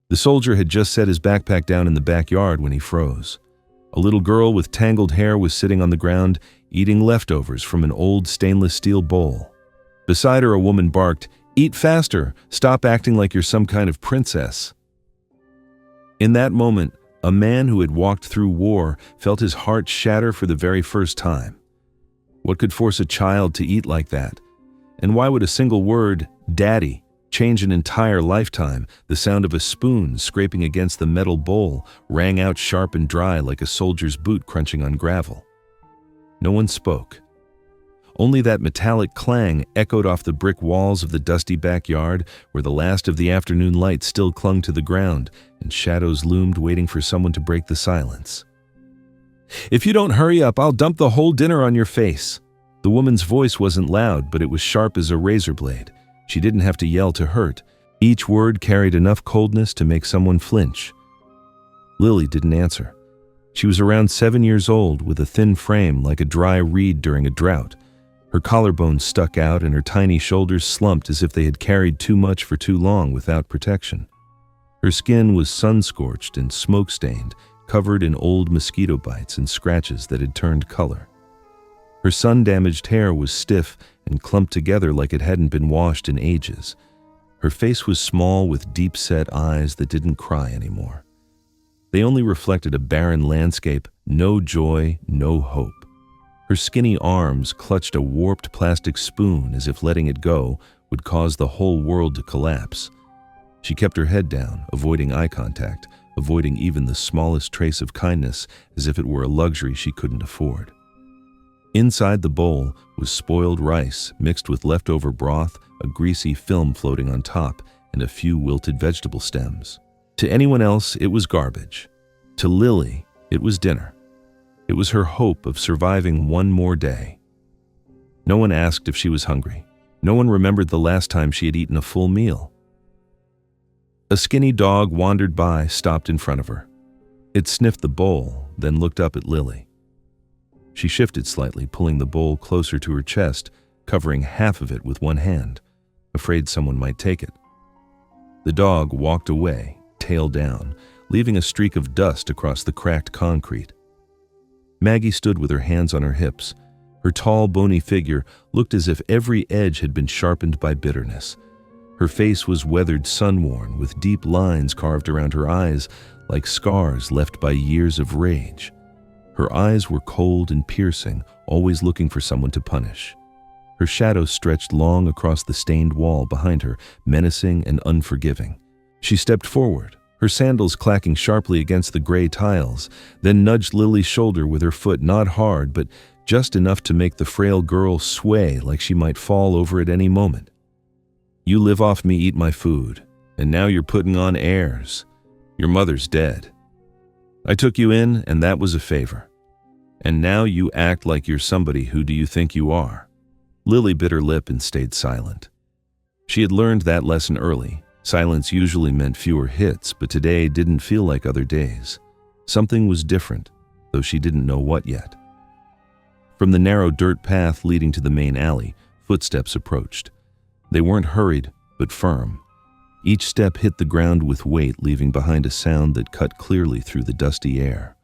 The soldier had just set his backpack down in the backyard when he froze. A little girl with tangled hair was sitting on the ground, eating leftovers from an old stainless steel bowl. Beside her, a woman barked, "Eat faster! Stop acting like you're some kind of princess." In that moment, a man who had walked through war felt his heart shatter for the very first time. What could force a child to eat like that? And why would a single word, "Daddy," change an entire lifetime? The sound of a spoon scraping against the metal bowl rang out sharp and dry like a soldier's boot crunching on gravel. No one spoke. Only that metallic clang echoed off the brick walls of the dusty backyard where the last of the afternoon light still clung to the ground and shadows loomed waiting for someone to break the silence. "If you don't hurry up, I'll dump the whole dinner on your face." The woman's voice wasn't loud, but it was sharp as a razor blade. She didn't have to yell to hurt. Each word carried enough coldness to make someone flinch. Lily didn't answer. She was around 7 years old, with a thin frame like a dry reed during a drought. Her collarbones stuck out and her tiny shoulders slumped as if they had carried too much for too long without protection. Her skin was sun-scorched and smoke-stained, covered in old mosquito bites and scratches that had turned color. Her sun-damaged hair was stiff and clumped together like it hadn't been washed in ages. Her face was small with deep-set eyes that didn't cry anymore. They only reflected a barren landscape, no joy, no hope. Her skinny arms clutched a warped plastic spoon as if letting it go would cause the whole world to collapse. She kept her head down, avoiding eye contact, avoiding even the smallest trace of kindness as if it were a luxury she couldn't afford. Inside the bowl was spoiled rice mixed with leftover broth, a greasy film floating on top, and a few wilted vegetable stems. To anyone else, it was garbage. To Lily, it was dinner. It was her hope of surviving one more day. No one asked if she was hungry. No one remembered the last time she had eaten a full meal. A skinny dog wandered by, stopped in front of her. It sniffed the bowl, then looked up at Lily. She shifted slightly, pulling the bowl closer to her chest, covering half of it with one hand, afraid someone might take it. The dog walked away, tail down, leaving a streak of dust across the cracked concrete. Maggie stood with her hands on her hips. Her tall, bony figure looked as if every edge had been sharpened by bitterness. Her face was weathered, sun-worn, with deep lines carved around her eyes like scars left by years of rage. Her eyes were cold and piercing, always looking for someone to punish. Her shadow stretched long across the stained wall behind her, menacing and unforgiving. She stepped forward, her sandals clacking sharply against the gray tiles, then nudged Lily's shoulder with her foot, not hard, but just enough to make the frail girl sway like she might fall over at any moment. "You live off me, eat my food, and now you're putting on airs. Your mother's dead. I took you in, and that was a favor. And now you act like you're somebody. Who do you think you are?" Lily bit her lip and stayed silent. She had learned that lesson early. Silence usually meant fewer hits, but today didn't feel like other days. Something was different, though she didn't know what yet. From the narrow dirt path leading to the main alley, footsteps approached. They weren't hurried, but firm. Each step hit the ground with weight, leaving behind a sound that cut clearly through the dusty air.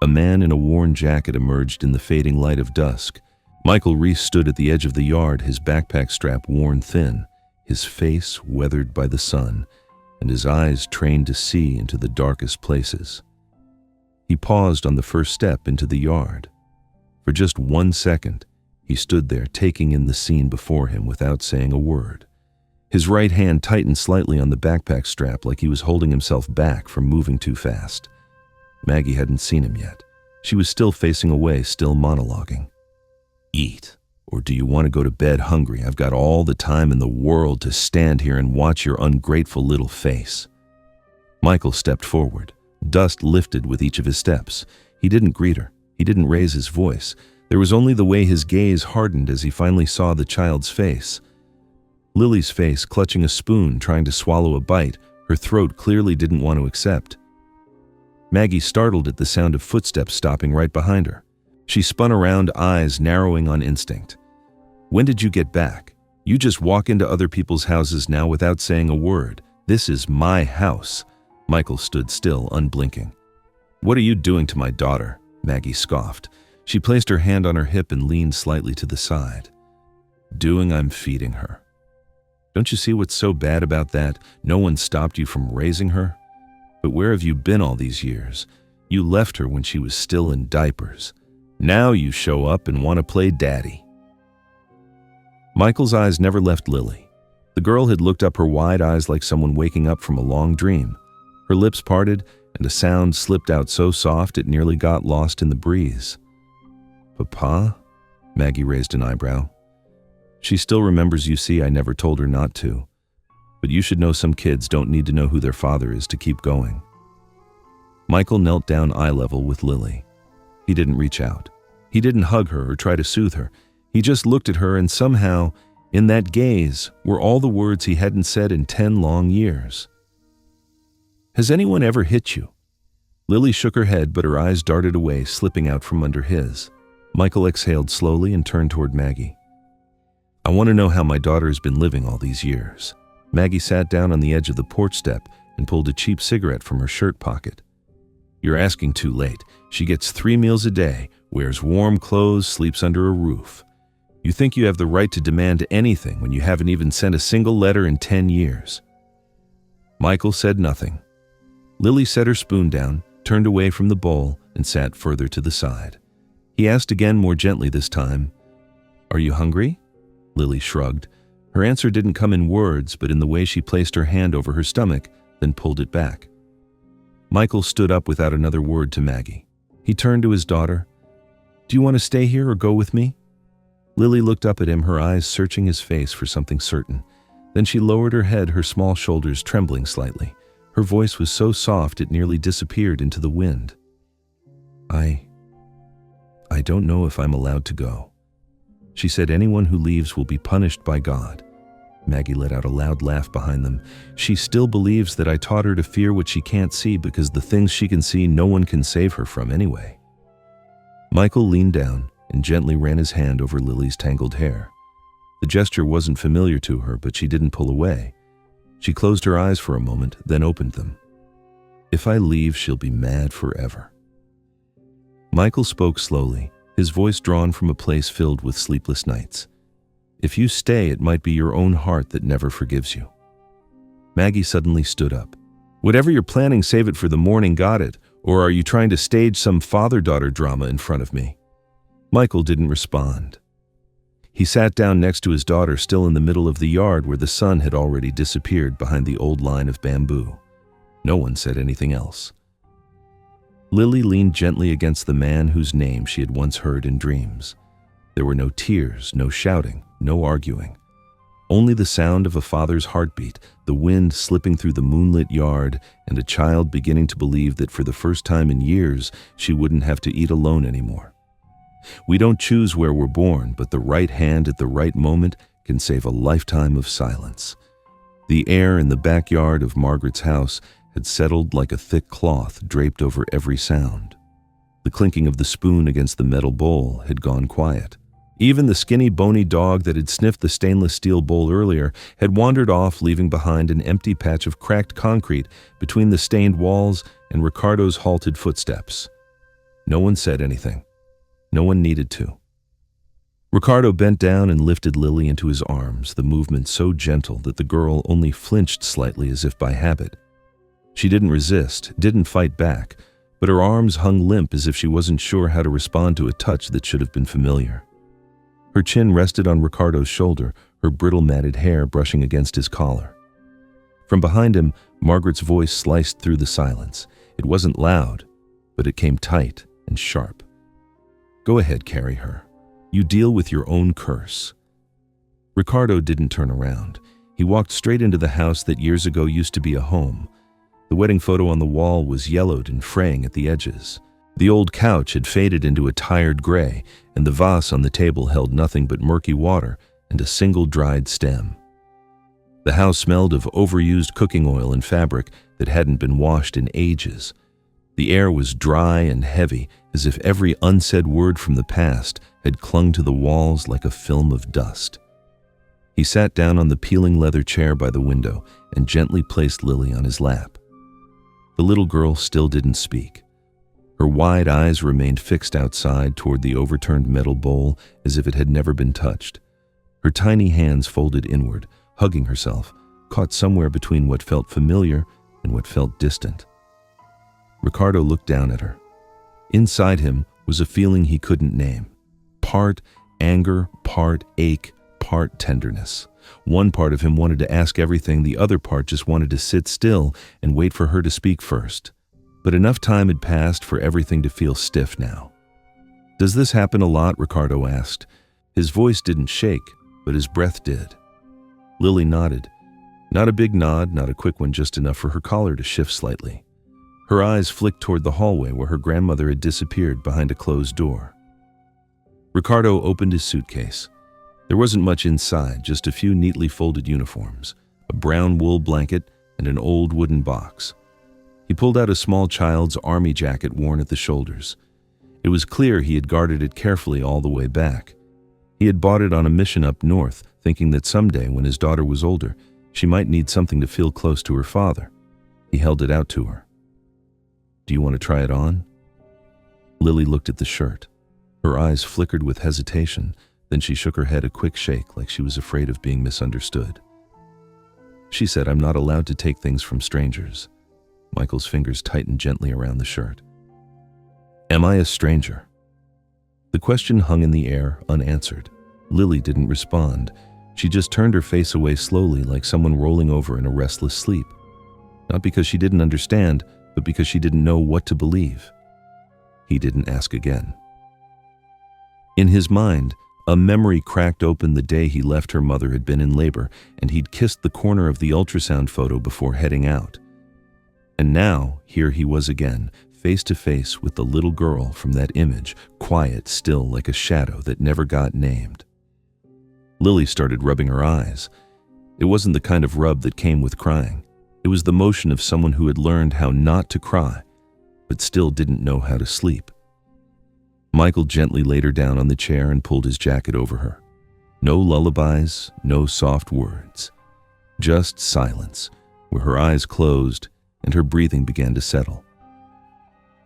A man in a worn jacket emerged in the fading light of dusk. Michael Reese stood at the edge of the yard, his backpack strap worn thin, his face weathered by the sun, and his eyes trained to see into the darkest places. He paused on the first step into the yard. For just 1 second, he stood there, taking in the scene before him without saying a word. His right hand tightened slightly on the backpack strap like he was holding himself back from moving too fast. Maggie hadn't seen him yet. She was still facing away, still monologuing. "Eat, or do you want to go to bed hungry? I've got all the time in the world to stand here and watch your ungrateful little face." Michael stepped forward. Dust lifted with each of his steps. He didn't greet her. He didn't raise his voice. There was only the way his gaze hardened as he finally saw the child's face. Lily's face, clutching a spoon, trying to swallow a bite, her throat clearly didn't want to accept. Maggie startled at the sound of footsteps stopping right behind her. She spun around, eyes narrowing on instinct. "When did you get back? You just walk into other people's houses now without saying a word. This is my house. Michael stood still, unblinking. "What are you doing to my daughter?" Maggie scoffed. She placed her hand on her hip and leaned slightly to the side. I'm feeding her." "Don't you see what's so bad about that? No one stopped you from raising her. But where have you been all these years? You left her when she was still in diapers. Now you show up and want to play daddy." Michael's eyes never left Lily. The girl had looked up, her wide eyes like someone waking up from a long dream. Her lips parted, and a sound slipped out so soft it nearly got lost in the breeze. "Papa?" Maggie raised an eyebrow. "She still remembers, you see. I never told her not to. But you should know some kids don't need to know who their father is to keep going." Michael knelt down eye level with Lily. He didn't reach out. He didn't hug her or try to soothe her. He just looked at her, and somehow, in that gaze, were all the words he hadn't said in 10 long years. "Has anyone ever hit you?" Lily shook her head, but her eyes darted away, slipping out from under his. Michael exhaled slowly and turned toward Maggie. "I want to know how my daughter has been living all these years." Maggie sat down on the edge of the porch step and pulled a cheap cigarette from her shirt pocket. "You're asking too late. She gets 3 meals a day, wears warm clothes, sleeps under a roof. You think you have the right to demand anything when you haven't even sent a single letter in 10 years. Michael said nothing. Lily set her spoon down, turned away from the bowl, and sat further to the side. He asked again, more gently this time, "Are you hungry?" Lily shrugged. Her answer didn't come in words, but in the way she placed her hand over her stomach, then pulled it back. Michael stood up without another word to Maggie. He turned to his daughter. "Do you want to stay here or go with me?" Lily looked up at him, her eyes searching his face for something certain. Then she lowered her head, her small shoulders trembling slightly. Her voice was so soft it nearly disappeared into the wind. I don't know if I'm allowed to go. She said anyone who leaves will be punished by God. Maggie let out a loud laugh behind them. She still believes that I taught her to fear what she can't see, because the things she can see no one can save her from anyway. Michael leaned down and gently ran his hand over Lily's tangled hair. The gesture wasn't familiar to her, but she didn't pull away. She closed her eyes for a moment, then opened them. "If I leave, she'll be mad forever." Michael spoke slowly, his voice drawn from a place filled with sleepless nights. "If you stay, it might be your own heart that never forgives you." Maggie suddenly stood up. "Whatever you're planning, save it for the morning, got it? Or are you trying to stage some father-daughter drama in front of me?" Michael didn't respond. He sat down next to his daughter, still in the middle of the yard where the sun had already disappeared behind the old line of bamboo. No one said anything else. Lily leaned gently against the man whose name she had once heard in dreams. There were no tears, no shouting, no arguing. Only the sound of a father's heartbeat, the wind slipping through the moonlit yard, and a child beginning to believe that for the first time in years she wouldn't have to eat alone anymore. We don't choose where we're born, but the right hand at the right moment can save a lifetime of silence. The air in the backyard of Margaret's house had settled like a thick cloth draped over every sound. The clinking of the spoon against the metal bowl had gone quiet. Even the skinny, bony dog that had sniffed the stainless steel bowl earlier had wandered off, leaving behind an empty patch of cracked concrete between the stained walls and Ricardo's halted footsteps. No one said anything. No one needed to. Ricardo bent down and lifted Lily into his arms, the movement so gentle that the girl only flinched slightly as if by habit. She didn't resist, didn't fight back, but her arms hung limp as if she wasn't sure how to respond to a touch that should have been familiar. Her chin rested on Ricardo's shoulder, her brittle matted hair brushing against his collar. From behind him, Margaret's voice sliced through the silence. It wasn't loud, but it came tight and sharp. "Go ahead, carry her. You deal with your own curse." Ricardo didn't turn around. He walked straight into the house that years ago used to be a home. The wedding photo on the wall was yellowed and fraying at the edges. The old couch had faded into a tired gray, and the vase on the table held nothing but murky water and a single dried stem. The house smelled of overused cooking oil and fabric that hadn't been washed in ages. The air was dry and heavy, as if every unsaid word from the past had clung to the walls like a film of dust. He sat down on the peeling leather chair by the window and gently placed Lily on his lap. The little girl still didn't speak. Her wide eyes remained fixed outside toward the overturned metal bowl as if it had never been touched. Her tiny hands folded inward, hugging herself, caught somewhere between what felt familiar and what felt distant. Ricardo looked down at her. Inside him was a feeling he couldn't name. Part anger, part ache, part tenderness. One part of him wanted to ask everything, the other part just wanted to sit still and wait for her to speak first. But enough time had passed for everything to feel stiff now. "Does this happen a lot?" Ricardo asked. His voice didn't shake, but his breath did. Lily nodded. Not a big nod, not a quick one, just enough for her collar to shift slightly. Her eyes flicked toward the hallway where her grandmother had disappeared behind a closed door. Ricardo opened his suitcase. There wasn't much inside, just a few neatly folded uniforms, a brown wool blanket, and an old wooden box. He pulled out a small child's army jacket worn at the shoulders. It was clear he had guarded it carefully all the way back. He had bought it on a mission up north, thinking that someday, when his daughter was older, she might need something to feel close to her father. He held it out to her. "Do you want to try it on?" Lily looked at the shirt. Her eyes flickered with hesitation, then she shook her head a quick shake like she was afraid of being misunderstood. She said, "I'm not allowed to take things from strangers." Michael's fingers tightened gently around the shirt. "Am I a stranger?" The question hung in the air, unanswered. Lily didn't respond. She just turned her face away slowly, like someone rolling over in a restless sleep. Not because she didn't understand, but because she didn't know what to believe. He didn't ask again. In his mind, a memory cracked open the day he left her mother had been in labor, and he'd kissed the corner of the ultrasound photo before heading out. And now, here he was again, face to face with the little girl from that image, quiet, still like a shadow that never got named. Lily started rubbing her eyes. It wasn't the kind of rub that came with crying. It was the motion of someone who had learned how not to cry, but still didn't know how to sleep. Michael gently laid her down on the chair and pulled his jacket over her. No lullabies, no soft words. Just silence, where her eyes closed and her breathing began to settle.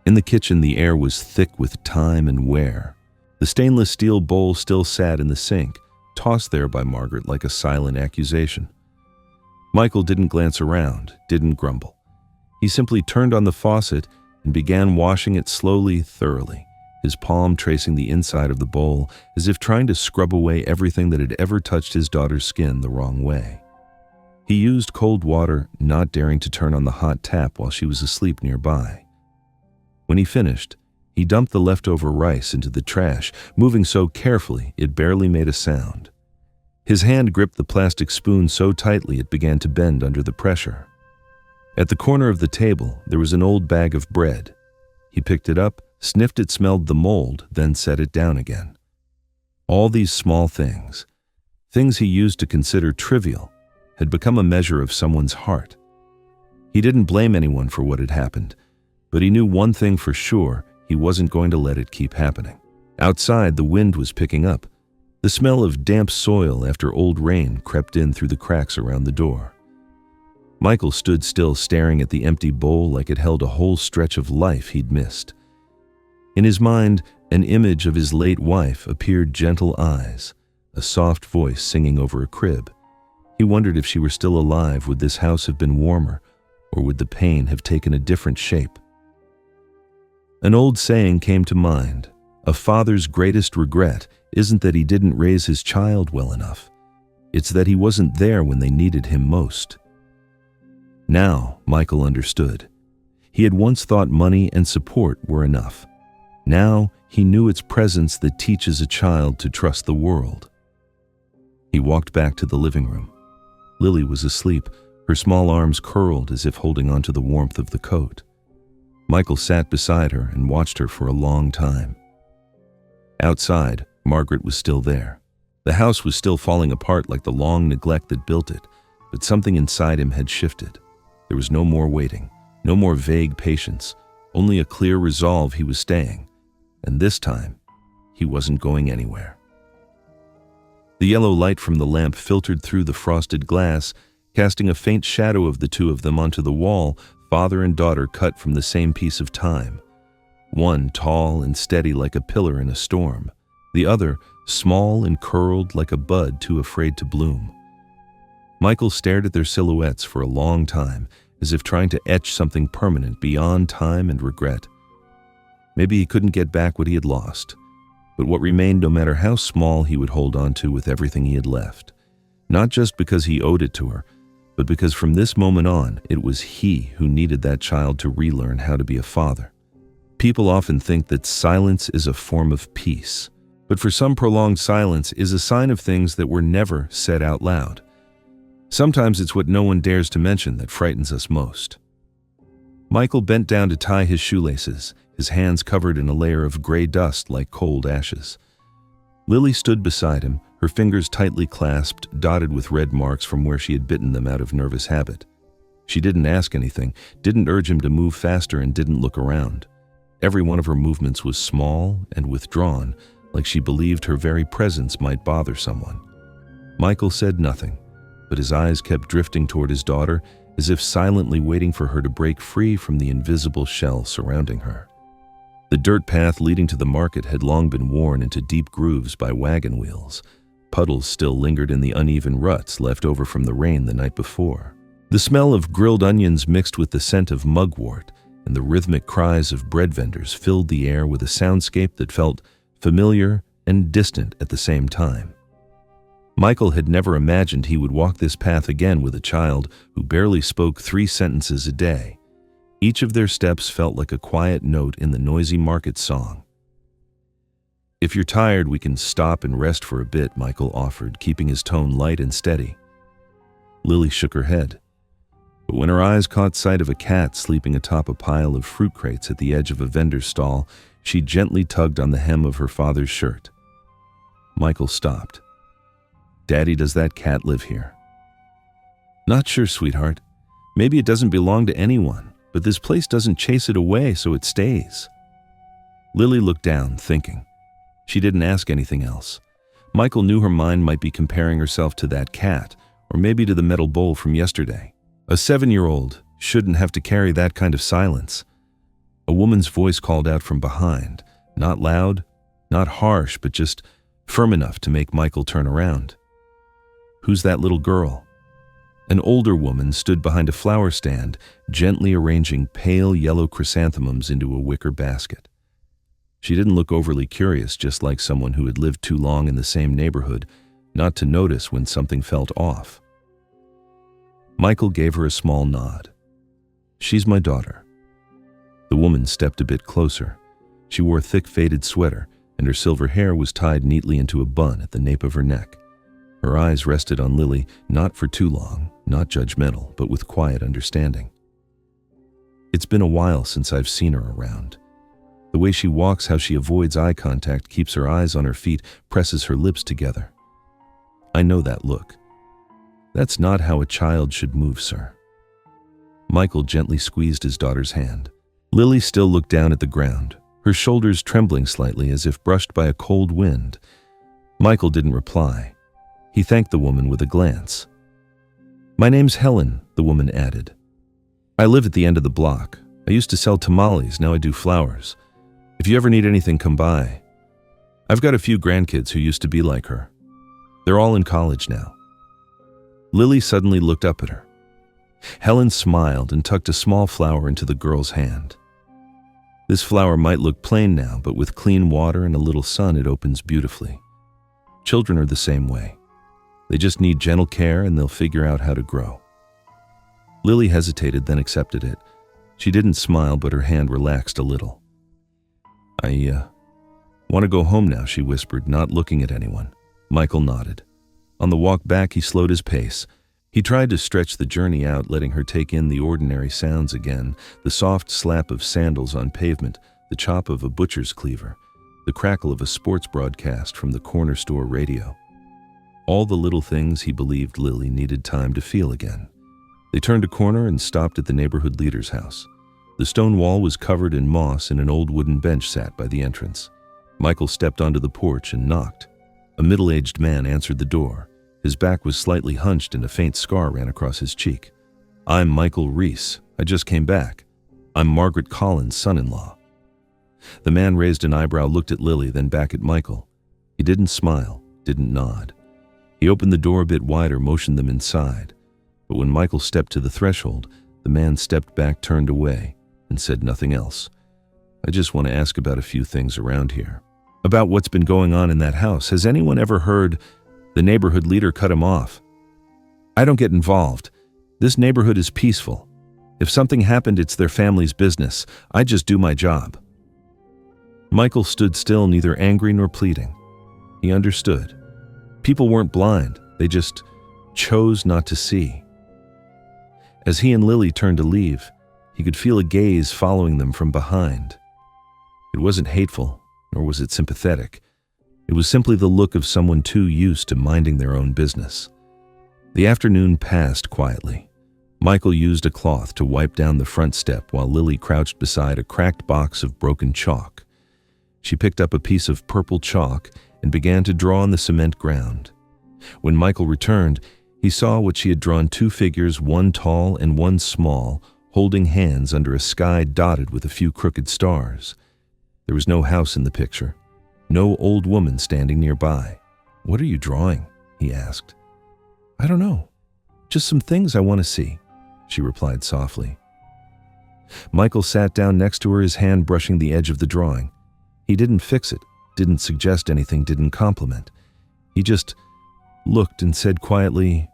In the kitchen, the air was thick with time and wear. The stainless steel bowl still sat in the sink, tossed there by Margaret like a silent accusation. Michael didn't glance around, didn't grumble. He simply turned on the faucet and began washing it slowly, thoroughly, his palm tracing the inside of the bowl as if trying to scrub away everything that had ever touched his daughter's skin the wrong way. He used cold water, not daring to turn on the hot tap while she was asleep nearby. When he finished, he dumped the leftover rice into the trash, moving so carefully it barely made a sound. His hand gripped the plastic spoon so tightly it began to bend under the pressure. At the corner of the table, there was an old bag of bread. He picked it up, sniffed it, smelled the mold, then set it down again. All these small things, things he used to consider trivial, had become a measure of someone's heart. He didn't blame anyone for what had happened, but he knew one thing for sure: he wasn't going to let it keep happening. Outside, the wind was picking up. The smell of damp soil after old rain crept in through the cracks around the door. Michael stood still, staring at the empty bowl like it held a whole stretch of life he'd missed. In his mind, an image of his late wife appeared, gentle eyes, a soft voice singing over a crib. He wondered if she were still alive, would this house have been warmer, or would the pain have taken a different shape? An old saying came to mind: a father's greatest regret isn't that he didn't raise his child well enough. It's that he wasn't there when they needed him most. Now, Michael understood. He had once thought money and support were enough. Now, he knew its presence that teaches a child to trust the world. He walked back to the living room. Lily was asleep, her small arms curled as if holding onto the warmth of the coat. Michael sat beside her and watched her for a long time. Outside, Margaret was still there. The house was still falling apart like the long neglect that built it, but something inside him had shifted. There was no more waiting, no more vague patience, only a clear resolve he was staying, and this time, he wasn't going anywhere. The yellow light from the lamp filtered through the frosted glass, casting a faint shadow of the two of them onto the wall, father and daughter cut from the same piece of time. One tall and steady like a pillar in a storm, the other small and curled like a bud too afraid to bloom. Michael stared at their silhouettes for a long time, as if trying to etch something permanent beyond time and regret. Maybe he couldn't get back what he had lost, but what remained, no matter how small, he would hold on to with everything he had left. Not just because he owed it to her, but because from this moment on, it was he who needed that child to relearn how to be a father. People often think that silence is a form of peace, but for some, prolonged silence is a sign of things that were never said out loud. Sometimes it's what no one dares to mention that frightens us most. Michael bent down to tie his shoelaces, his hands covered in a layer of gray dust like cold ashes. Lily stood beside him, her fingers tightly clasped, dotted with red marks from where she had bitten them out of nervous habit. She didn't ask anything, didn't urge him to move faster, and didn't look around. Every one of her movements was small and withdrawn, like she believed her very presence might bother someone. Michael said nothing, but his eyes kept drifting toward his daughter, as if silently waiting for her to break free from the invisible shell surrounding her. The dirt path leading to the market had long been worn into deep grooves by wagon wheels. Puddles still lingered in the uneven ruts left over from the rain the night before. The smell of grilled onions mixed with the scent of mugwort and the rhythmic cries of bread vendors filled the air with a soundscape that felt familiar and distant at the same time. Michael had never imagined he would walk this path again with a child who barely spoke 3 sentences a day. Each of their steps felt like a quiet note in the noisy market song. "If you're tired, we can stop and rest for a bit," Michael offered, keeping his tone light and steady. Lily shook her head, but when her eyes caught sight of a cat sleeping atop a pile of fruit crates at the edge of a vendor's stall, she gently tugged on the hem of her father's shirt. Michael stopped. "Daddy, does that cat live here?" "Not sure, sweetheart. Maybe it doesn't belong to anyone, but this place doesn't chase it away, so it stays." Lily looked down, thinking. She didn't ask anything else. Michael knew her mind might be comparing herself to that cat, or maybe to the metal bowl from yesterday. A 7-year-old shouldn't have to carry that kind of silence. A woman's voice called out from behind, not loud, not harsh, but just firm enough to make Michael turn around. "Who's that little girl?" An older woman stood behind a flower stand, gently arranging pale yellow chrysanthemums into a wicker basket. She didn't look overly curious, just like someone who had lived too long in the same neighborhood, not to notice when something felt off. Michael gave her a small nod. "She's my daughter." The woman stepped a bit closer. She wore a thick faded sweater, and her silver hair was tied neatly into a bun at the nape of her neck. Her eyes rested on Lily, not for too long, not judgmental, but with quiet understanding. "It's been a while since I've seen her around. The way she walks, how she avoids eye contact, keeps her eyes on her feet, presses her lips together. I know that look. That's not how a child should move, sir." Michael gently squeezed his daughter's hand. Lily still looked down at the ground, her shoulders trembling slightly as if brushed by a cold wind. Michael didn't reply. He thanked the woman with a glance. "My name's Helen," the woman added. "I live at the end of the block. I used to sell tamales, now I do flowers. If you ever need anything, come by. I've got a few grandkids who used to be like her. They're all in college now." Lily suddenly looked up at her. Helen smiled and tucked a small flower into the girl's hand. "This flower might look plain now, but with clean water and a little sun, it opens beautifully. Children are the same way. They just need gentle care and they'll figure out how to grow." Lily hesitated, then accepted it. She didn't smile, but her hand relaxed a little. I want to go home now," she whispered, not looking at anyone. Michael nodded. On the walk back, he slowed his pace. He tried to stretch the journey out, letting her take in the ordinary sounds again, the soft slap of sandals on pavement, the chop of a butcher's cleaver, the crackle of a sports broadcast from the corner store radio. All the little things he believed Lily needed time to feel again. They turned a corner and stopped at the neighborhood leader's house. The stone wall was covered in moss and an old wooden bench sat by the entrance. Michael stepped onto the porch and knocked. A middle-aged man answered the door. His back was slightly hunched and a faint scar ran across his cheek. "I'm Michael Reese," I just came back. I'm Margaret Collins' son-in-law." The man raised an eyebrow, looked at Lily, then back at Michael. He didn't smile, didn't nod. He opened the door a bit wider, motioned them inside. But when Michael stepped to the threshold, the man stepped back, turned away, and said nothing else. "I just want to ask about a few things around here. About what's been going on in that house. Has anyone ever heard the neighborhood leader cut him off? I don't get involved. This neighborhood is peaceful. If something happened, it's their family's business. I just do my job." Michael stood still, neither angry nor pleading. He understood. People weren't blind, they just chose not to see. As he and Lily turned to leave, he could feel a gaze following them from behind. It wasn't hateful, nor was it sympathetic. It was simply the look of someone too used to minding their own business. The afternoon passed quietly. Michael used a cloth to wipe down the front step while Lily crouched beside a cracked box of broken chalk. She picked up a piece of purple chalk and began to draw on the cement ground. When Michael returned, he saw what she had drawn: two figures, one tall and one small, holding hands under a sky dotted with a few crooked stars. There was no house in the picture, no old woman standing nearby. "What are you drawing?" he asked. "I don't know. Just some things I want to see," she replied softly. Michael sat down next to her, his hand brushing the edge of the drawing. He didn't fix it, didn't suggest anything, didn't compliment. He just looked and said quietly,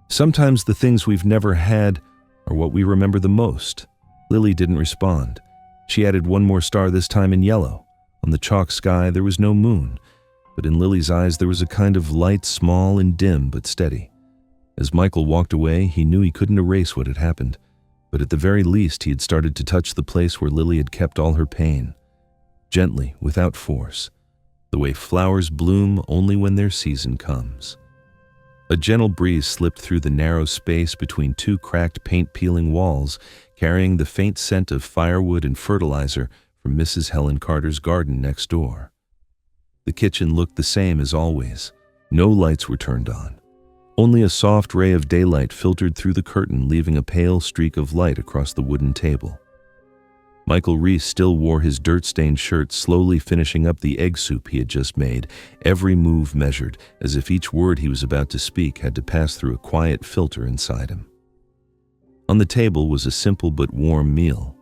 "Sometimes the things we've never had are what we remember the most." Lily didn't respond. She added one more star, this time in yellow. On the chalk sky there was no moon, but in Lily's eyes there was a kind of light, small and dim but steady. As Michael walked away, he knew he couldn't erase what had happened, but at the very least he had started to touch the place where Lily had kept all her pain. Gently, without force, the way flowers bloom only when their season comes. A gentle breeze slipped through the narrow space between two cracked paint-peeling walls, carrying the faint scent of firewood and fertilizer from Mrs. Helen Carter's garden next door. The kitchen looked the same as always. No lights were turned on. Only a soft ray of daylight filtered through the curtain, leaving a pale streak of light across the wooden table. Michael Reese still wore his dirt-stained shirt, slowly finishing up the egg soup he had just made, every move measured, as if each word he was about to speak had to pass through a quiet filter inside him. On the table was a simple but warm meal.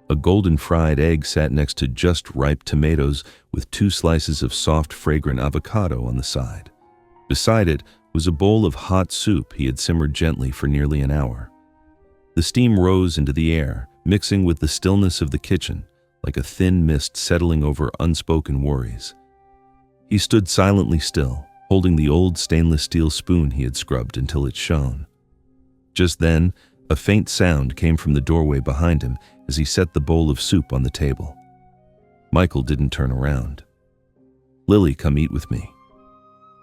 A golden fried egg sat next to just ripe tomatoes with 2 slices of soft, fragrant avocado on the side. Beside it was a bowl of hot soup he had simmered gently for nearly an hour. The steam rose into the air, mixing with the stillness of the kitchen, like a thin mist settling over unspoken worries. He stood silently still, holding the old stainless steel spoon he had scrubbed until it shone. Just then, a faint sound came from the doorway behind him as he set the bowl of soup on the table. Michael didn't turn around. "Lily, come eat with me.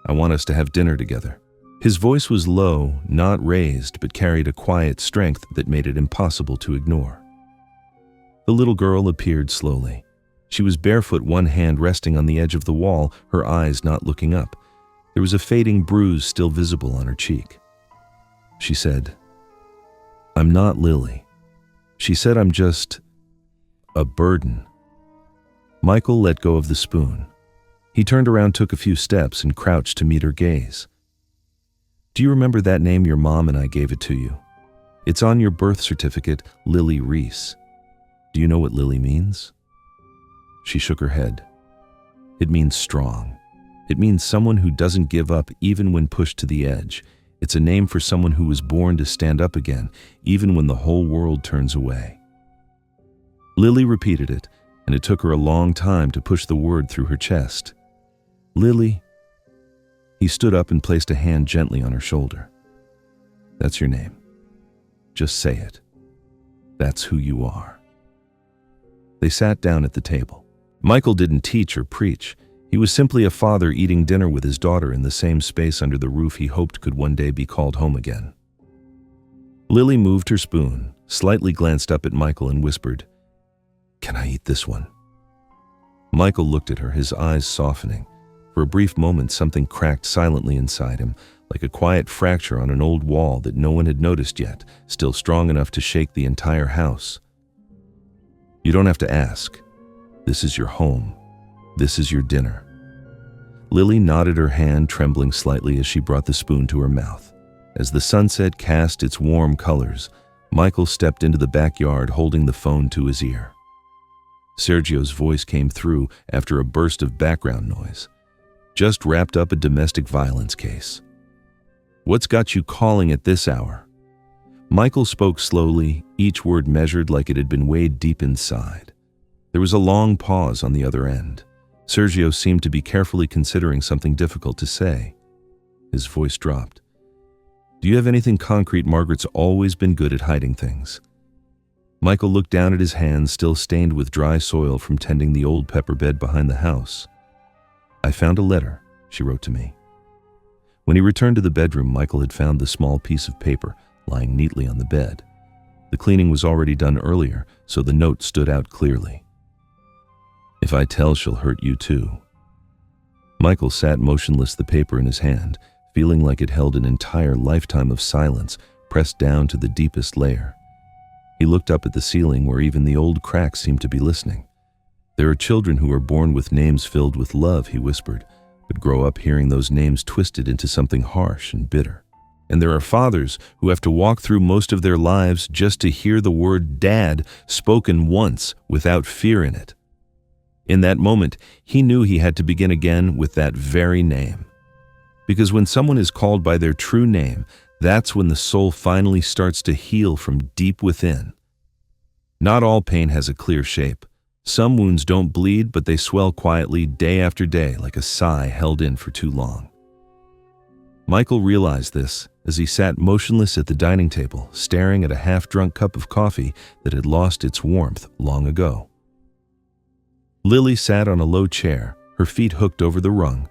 I want us to have dinner together." His voice was low, not raised, but carried a quiet strength that made it impossible to ignore. The little girl appeared slowly. She was barefoot, one hand resting on the edge of the wall, her eyes not looking up. There was a fading bruise still visible on her cheek. She said, "I'm not Lily." She said, "I'm just a burden." Michael let go of the spoon. He turned around, took a few steps, and crouched to meet her gaze. "Do you remember that name your mom and I gave it to you? It's on your birth certificate, Lily Reese. Do you know what Lily means?" She shook her head. "It means strong. It means someone who doesn't give up even when pushed to the edge. It's a name for someone who was born to stand up again, even when the whole world turns away." Lily repeated it, and it took her a long time to push the word through her chest. "Lily." He stood up and placed a hand gently on her shoulder. "That's your name. Just say it. That's who you are." They sat down at the table. Michael didn't teach or preach. He was simply a father eating dinner with his daughter in the same space under the roof he hoped could one day be called home again. Lily moved her spoon, slightly glanced up at Michael and whispered, "Can I eat this one?" Michael looked at her, his eyes softening. For a brief moment, something cracked silently inside him, like a quiet fracture on an old wall that no one had noticed yet, still strong enough to shake the entire house. You don't have to ask. This is your home. This is your dinner. Lily nodded, her hand trembling slightly as she brought the spoon to her mouth. As the sunset cast its warm colors, Michael stepped into the backyard holding the phone to his ear. Sergio's voice came through after a burst of background noise. Just wrapped up a domestic violence case. What's got you calling at this hour? Michael spoke slowly, each word measured like it had been weighed deep inside. There was a long pause on the other end. Sergio seemed to be carefully considering something difficult to say. His voice dropped. Do you have anything concrete? Margaret's always been good at hiding things. Michael looked down at his hands, still stained with dry soil from tending the old pepper bed behind the house. I found a letter, she wrote to me. When he returned to the bedroom, Michael had found the small piece of paper lying neatly on the bed. The cleaning was already done earlier, so the note stood out clearly. If I tell, she'll hurt you too. Michael sat motionless, the paper in his hand, feeling like it held an entire lifetime of silence pressed down to the deepest layer. He looked up at the ceiling where even the old cracks seemed to be listening. There are children who are born with names filled with love, he whispered, but grow up hearing those names twisted into something harsh and bitter. And there are fathers who have to walk through most of their lives just to hear the word dad spoken once without fear in it. In that moment, he knew he had to begin again with that very name. Because when someone is called by their true name, that's when the soul finally starts to heal from deep within. Not all pain has a clear shape. Some wounds don't bleed, but they swell quietly day after day like a sigh held in for too long. Michael realized this as he sat motionless at the dining table, staring at a half-drunk cup of coffee that had lost its warmth long ago. Lily sat on a low chair, her feet hooked over the rung,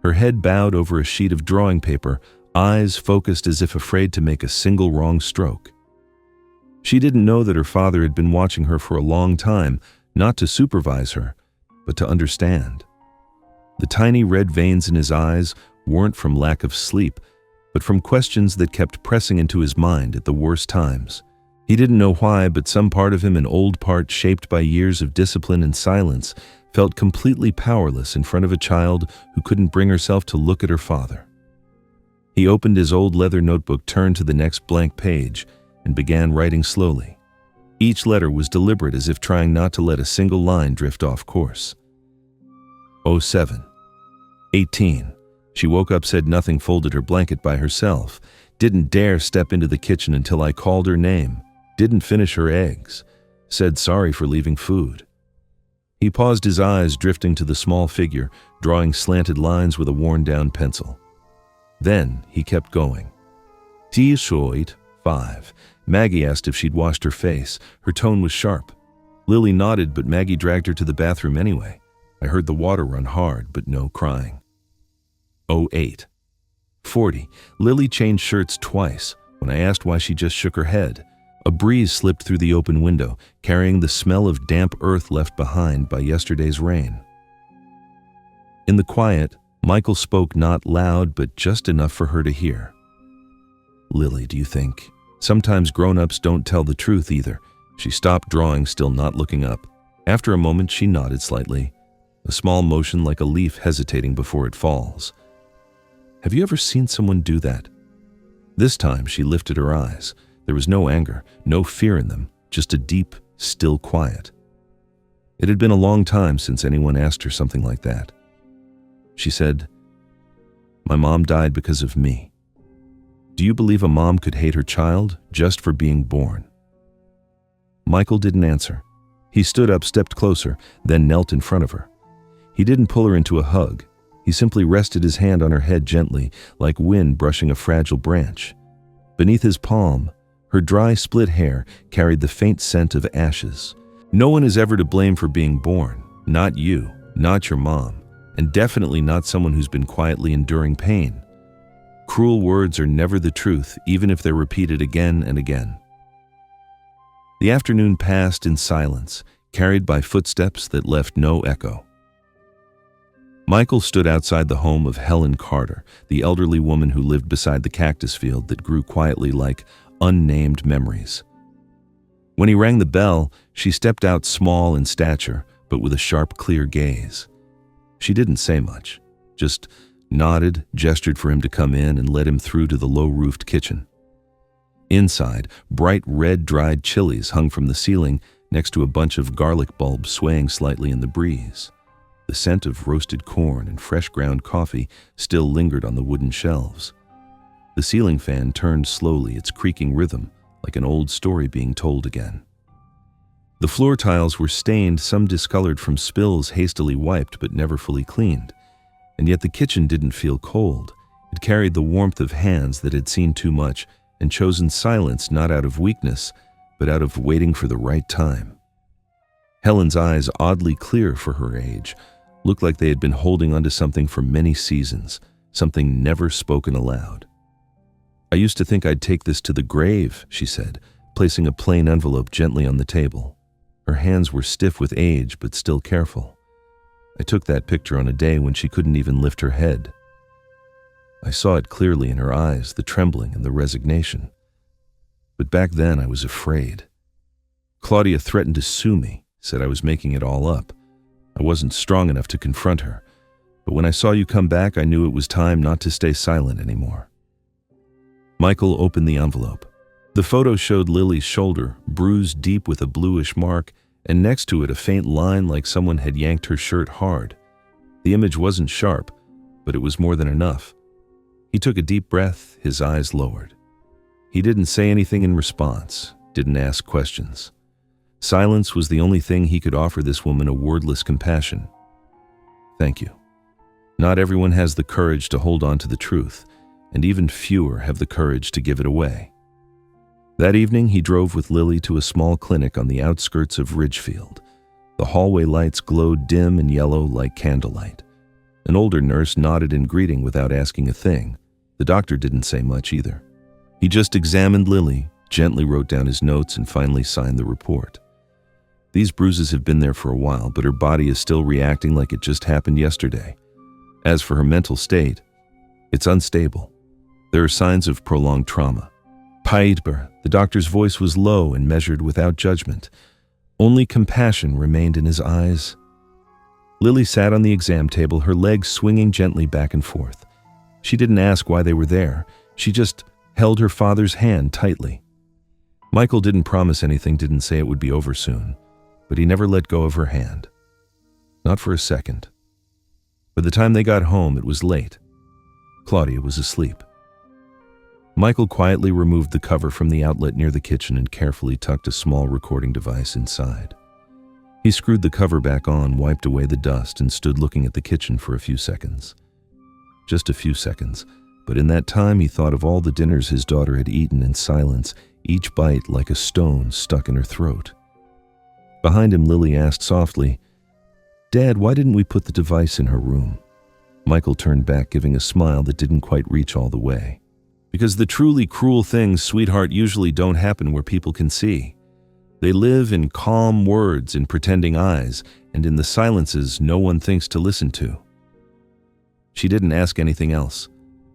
her head bowed over a sheet of drawing paper, eyes focused as if afraid to make a single wrong stroke. She didn't know that her father had been watching her for a long time, not to supervise her, but to understand. The tiny red veins in his eyes weren't from lack of sleep, but from questions that kept pressing into his mind at the worst times. He didn't know why, but some part of him, an old part shaped by years of discipline and silence, felt completely powerless in front of a child who couldn't bring herself to look at her father. He opened his old leather notebook, turned to the next blank page, and began writing slowly. Each letter was deliberate, as if trying not to let a single line drift off course. 07. 18. She woke up, said nothing, folded her blanket by herself, didn't dare step into the kitchen until I called her name, didn't finish her eggs, said sorry for leaving food. He paused, his eyes drifting to the small figure, drawing slanted lines with a worn-down pencil. Then he kept going. Tea shoit 5. Maggie asked if she'd washed her face. Her tone was sharp. Lily nodded, but Maggie dragged her to the bathroom anyway. I heard the water run hard, but no crying. 08. 40. Lily changed shirts twice. When I asked why, she just shook her head. A breeze slipped through the open window, carrying the smell of damp earth left behind by yesterday's rain. In the quiet, Michael spoke, not loud, but just enough for her to hear. Lily, do you think? Sometimes grown-ups don't tell the truth either. She stopped drawing, still not looking up. After a moment, she nodded slightly, a small motion like a leaf hesitating before it falls. Have you ever seen someone do that? This time, she lifted her eyes. There was no anger, no fear in them, just a deep, still quiet. It had been a long time since anyone asked her something like that. She said, "My mom died because of me." Do you believe a mom could hate her child just for being born? Michael didn't answer. He stood up, stepped closer, then knelt in front of her. He didn't pull her into a hug. He simply rested his hand on her head gently, like wind brushing a fragile branch. Beneath his palm, her dry, split hair carried the faint scent of ashes. No one is ever to blame for being born. Not you, not your mom, and definitely not someone who's been quietly enduring pain. Cruel words are never the truth, even if they're repeated again and again. The afternoon passed in silence, carried by footsteps that left no echo. Michael stood outside the home of Helen Carter, the elderly woman who lived beside the cactus field that grew quietly like unnamed memories. When he rang the bell, she stepped out, small in stature, but with a sharp, clear gaze. She didn't say much, just nodded, gestured for him to come in, and led him through to the low-roofed kitchen. Inside, bright red dried chilies hung from the ceiling next to a bunch of garlic bulbs swaying slightly in the breeze. The scent of roasted corn and fresh ground coffee still lingered on the wooden shelves. The ceiling fan turned slowly, its creaking rhythm like an old story being told again. The floor tiles were stained, some discolored from spills hastily wiped but never fully cleaned. And yet the kitchen didn't feel cold. It carried the warmth of hands that had seen too much and chosen silence not out of weakness, but out of waiting for the right time. Helen's eyes, oddly clear for her age, looked like they had been holding onto something for many seasons, something never spoken aloud. "I used to think I'd take this to the grave," she said, placing a plain envelope gently on the table. Her hands were stiff with age, but still careful. "I took that picture on a day when she couldn't even lift her head." I saw it clearly in her eyes, the trembling and the resignation. But back then I was afraid. Claudia threatened to sue me, said I was making it all up. I wasn't strong enough to confront her. But when I saw you come back, I knew it was time not to stay silent anymore. Michael opened the envelope. The photo showed Lily's shoulder, bruised deep with a bluish mark, and next to it a faint line like someone had yanked her shirt hard. The image wasn't sharp, but it was more than enough. He took a deep breath, his eyes lowered. He didn't say anything in response, didn't ask questions. Silence was the only thing he could offer this woman, a wordless compassion. "Thank you. Not everyone has the courage to hold on to the truth, and even fewer have the courage to give it away." That evening, he drove with Lily to a small clinic on the outskirts of Ridgefield. The hallway lights glowed dim and yellow like candlelight. An older nurse nodded in greeting without asking a thing. The doctor didn't say much either. He just examined Lily, gently wrote down his notes, and finally signed the report. "These bruises have been there for a while, but her body is still reacting like it just happened yesterday. As for her mental state, it's unstable. There are signs of prolonged trauma." "Paidber," the doctor's voice was low and measured without judgment. Only compassion remained in his eyes. Lily sat on the exam table, her legs swinging gently back and forth. She didn't ask why they were there. She just held her father's hand tightly. Michael didn't promise anything, didn't say it would be over soon, but he never let go of her hand. Not for a second. By the time they got home, it was late. Claudia was asleep. Michael quietly removed the cover from the outlet near the kitchen and carefully tucked a small recording device inside. He screwed the cover back on, wiped away the dust, and stood looking at the kitchen for a few seconds. Just a few seconds, but in that time he thought of all the dinners his daughter had eaten in silence, each bite like a stone stuck in her throat. Behind him, Lily asked softly, "Dad, why didn't we put the device in her room?" Michael turned back, giving a smile that didn't quite reach all the way. "Because the truly cruel things, sweetheart, usually don't happen where people can see. They live in calm words, in pretending eyes, and in the silences no one thinks to listen to." She didn't ask anything else.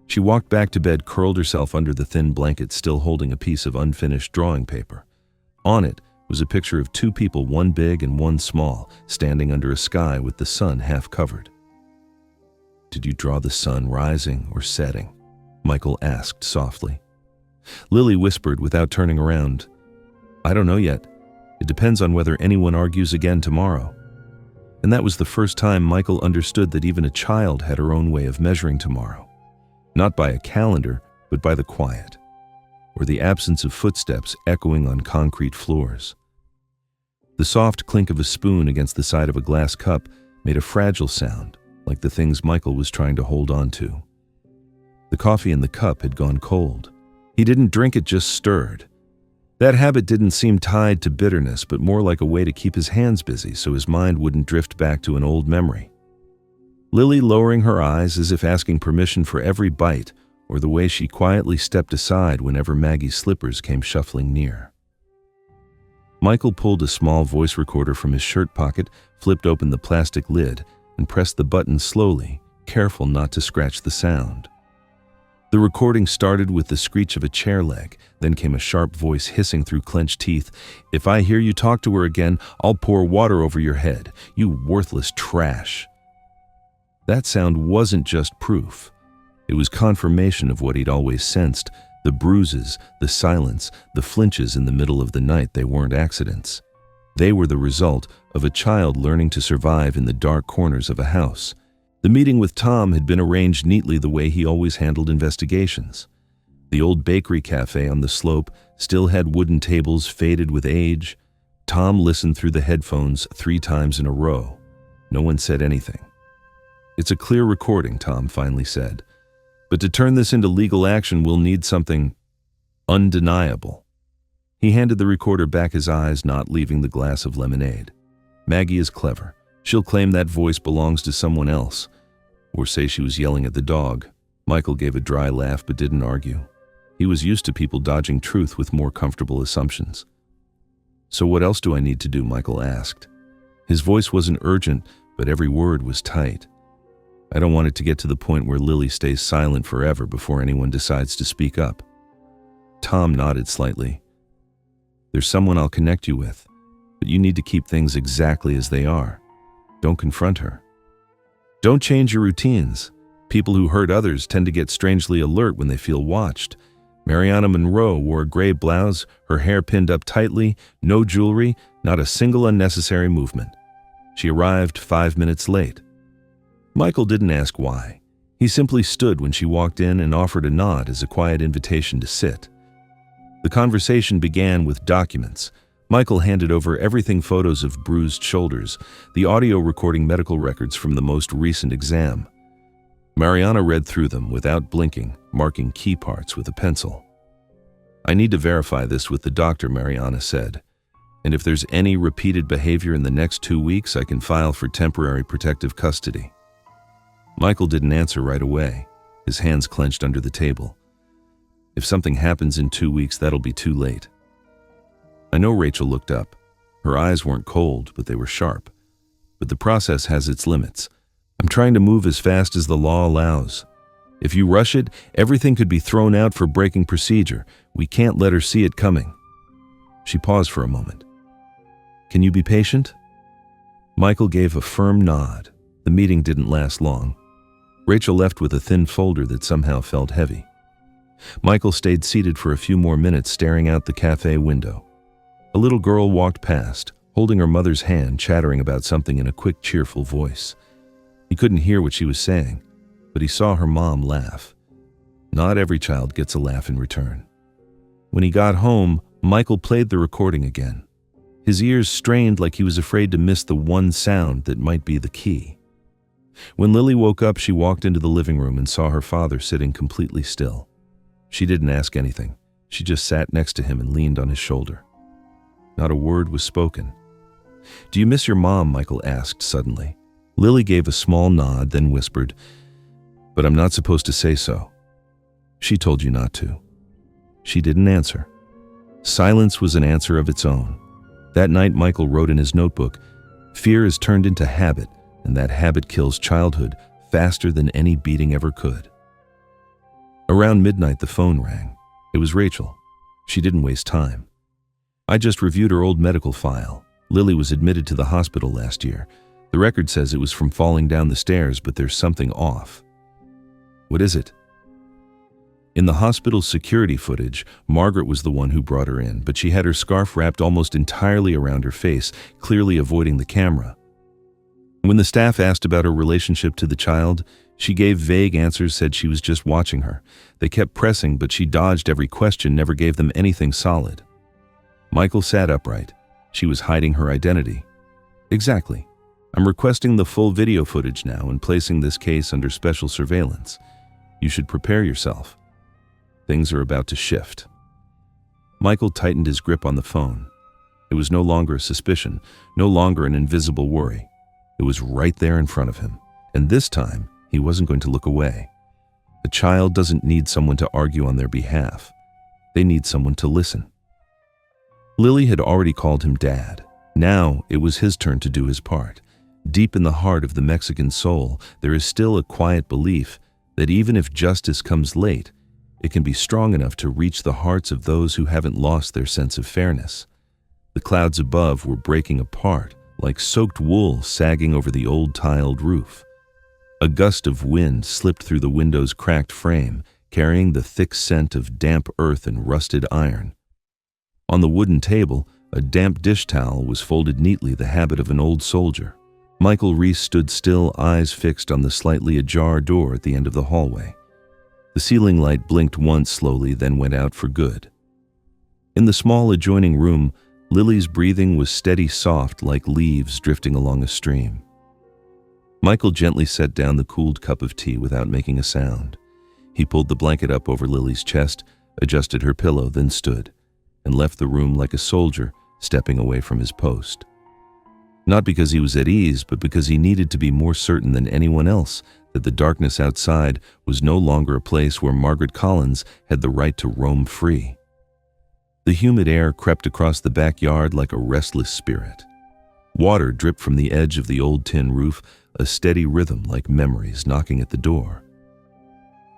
She walked back to bed, curled herself under the thin blanket, still holding a piece of unfinished drawing paper. On it was a picture of two people, one big and one small, standing under a sky with the sun half covered. "Did you draw the sun rising or setting?" Michael asked softly. Lily whispered without turning around, "I don't know yet. It depends on whether anyone argues again tomorrow." And that was the first time Michael understood that even a child had her own way of measuring tomorrow. Not by a calendar, but by the quiet, or the absence of footsteps echoing on concrete floors. The soft clink of a spoon against the side of a glass cup made a fragile sound, like the things Michael was trying to hold on to. The coffee in the cup had gone cold. He didn't drink it, just stirred. That habit didn't seem tied to bitterness, but more like a way to keep his hands busy so his mind wouldn't drift back to an old memory. Lily, lowering her eyes as if asking permission for every bite, or the way she quietly stepped aside whenever Maggie's slippers came shuffling near. Michael pulled a small voice recorder from his shirt pocket, flipped open the plastic lid, and pressed the button slowly, careful not to scratch the sound. The recording started with the screech of a chair leg, then came a sharp voice hissing through clenched teeth. "If I hear you talk to her again, I'll pour water over your head, you worthless trash." That sound wasn't just proof. It was confirmation of what he'd always sensed. The bruises, the silence, the flinches in the middle of the night, they weren't accidents. They were the result of a child learning to survive in the dark corners of a house. The meeting with Tom had been arranged neatly the way he always handled investigations. The old bakery cafe on the slope still had wooden tables faded with age. Tom listened through the headphones 3 times in a row. No one said anything. "It's a clear recording," Tom finally said. "But to turn this into legal action, we'll need something undeniable." He handed the recorder back, his eyes not leaving the glass of lemonade. "Maggie is clever. She'll claim that voice belongs to someone else, or say she was yelling at the dog." Michael gave a dry laugh but didn't argue. He was used to people dodging truth with more comfortable assumptions. "So what else do I need to do?" Michael asked. His voice wasn't urgent, but every word was tight. "I don't want it to get to the point where Lily stays silent forever before anyone decides to speak up." Tom nodded slightly. "There's someone I'll connect you with, but you need to keep things exactly as they are. Don't confront her. Don't change your routines. People who hurt others tend to get strangely alert when they feel watched." Mariana Monroe wore a gray blouse, her hair pinned up tightly, no jewelry, not a single unnecessary movement. She arrived 5 minutes late. Michael didn't ask why. He simply stood when she walked in and offered a nod as a quiet invitation to sit. The conversation began with documents. Michael handed over everything: photos of bruised shoulders, the audio recording medical records from the most recent exam. Mariana read through them without blinking, marking key parts with a pencil. "I need to verify this with the doctor," Mariana said. "And if there's any repeated behavior in the next 2 weeks, I can file for temporary protective custody." Michael didn't answer right away, his hands clenched under the table. If something happens in 2 weeks, that'll be too late. "I know." Rachel looked up. Her eyes weren't cold, but they were sharp. "But the process has its limits. I'm trying to move as fast as the law allows. If you rush it, everything could be thrown out for breaking procedure. We can't let her see it coming." She paused for a moment. "Can you be patient?" Michael gave a firm nod. The meeting didn't last long. Rachel left with a thin folder that somehow felt heavy. Michael stayed seated for a few more minutes, staring out the cafe window. A little girl walked past, holding her mother's hand, chattering about something in a quick, cheerful voice. He couldn't hear what she was saying, but he saw her mom laugh. Not every child gets a laugh in return. When he got home, Michael played the recording again. His ears strained like he was afraid to miss the one sound that might be the key. When Lily woke up, she walked into the living room and saw her father sitting completely still. She didn't ask anything. She just sat next to him and leaned on his shoulder. Not a word was spoken. "Do you miss your mom?" Michael asked suddenly. Lily gave a small nod, then whispered, "But I'm not supposed to say so." "She told you not to." She didn't answer. Silence was an answer of its own. That night, Michael wrote in his notebook, "Fear is turned into habit, and that habit kills childhood faster than any beating ever could." Around midnight, the phone rang. It was Rachel. She didn't waste time. "I just reviewed her old medical file. Lily was admitted to the hospital last year. The record says it was from falling down the stairs, but there's something off." "What is it?" In the hospital's security footage, Margaret was the one who brought her in, but she had her scarf wrapped almost entirely around her face, clearly avoiding the camera. When the staff asked about her relationship to the child, she gave vague answers, said she was just watching her. They kept pressing, but she dodged every question, never gave them anything solid. Michael sat upright. She was hiding her identity. "Exactly. I'm requesting the full video footage now and placing this case under special surveillance. You should prepare yourself. Things are about to shift." Michael tightened his grip on the phone. It was no longer a suspicion, no longer an invisible worry. It was right there in front of him, and this time he wasn't going to look away. A child doesn't need someone to argue on their behalf. They need someone to listen. Lily had already called him Dad. Now it was his turn to do his part. Deep in the heart of the Mexican soul, there is still a quiet belief that even if justice comes late, it can be strong enough to reach the hearts of those who haven't lost their sense of fairness. The clouds above were breaking apart, like soaked wool sagging over the old tiled roof. A gust of wind slipped through the window's cracked frame, carrying the thick scent of damp earth and rusted iron. On the wooden table, a damp dish towel was folded neatly, the habit of an old soldier. Michael Reese stood still, eyes fixed on the slightly ajar door at the end of the hallway. The ceiling light blinked once slowly, then went out for good. In the small adjoining room, Lily's breathing was steady, soft, like leaves drifting along a stream. Michael gently set down the cooled cup of tea without making a sound. He pulled the blanket up over Lily's chest, adjusted her pillow, then stood, and left the room like a soldier stepping away from his post. Not because he was at ease, but because he needed to be more certain than anyone else that the darkness outside was no longer a place where Margaret Collins had the right to roam free. The humid air crept across the backyard like a restless spirit. Water dripped from the edge of the old tin roof, a steady rhythm like memories knocking at the door.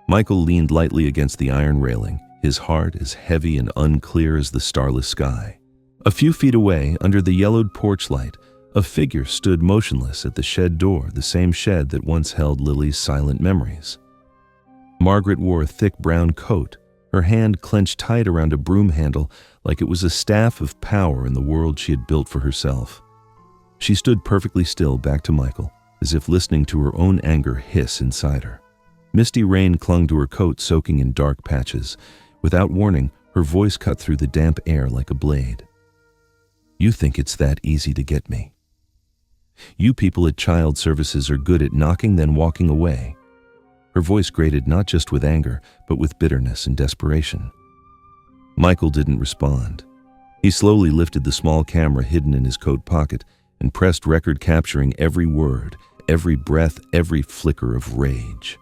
Michael leaned lightly against the iron railing, his heart as heavy and unclear as the starless sky. A few feet away, under the yellowed porch light, a figure stood motionless at the shed door, the same shed that once held Lily's silent memories. Margaret wore a thick brown coat, her hand clenched tight around a broom handle like it was a staff of power in the world she had built for herself. She stood perfectly still, back to Michael, as if listening to her own anger hiss inside her. Misty rain clung to her coat, soaking in dark patches. Without warning, her voice cut through the damp air like a blade. "You think it's that easy to get me? You people at Child Services are good at knocking, then walking away." Her voice grated not just with anger, but with bitterness and desperation. Michael didn't respond. He slowly lifted the small camera hidden in his coat pocket and pressed record, capturing every word, every breath, every flicker of rage.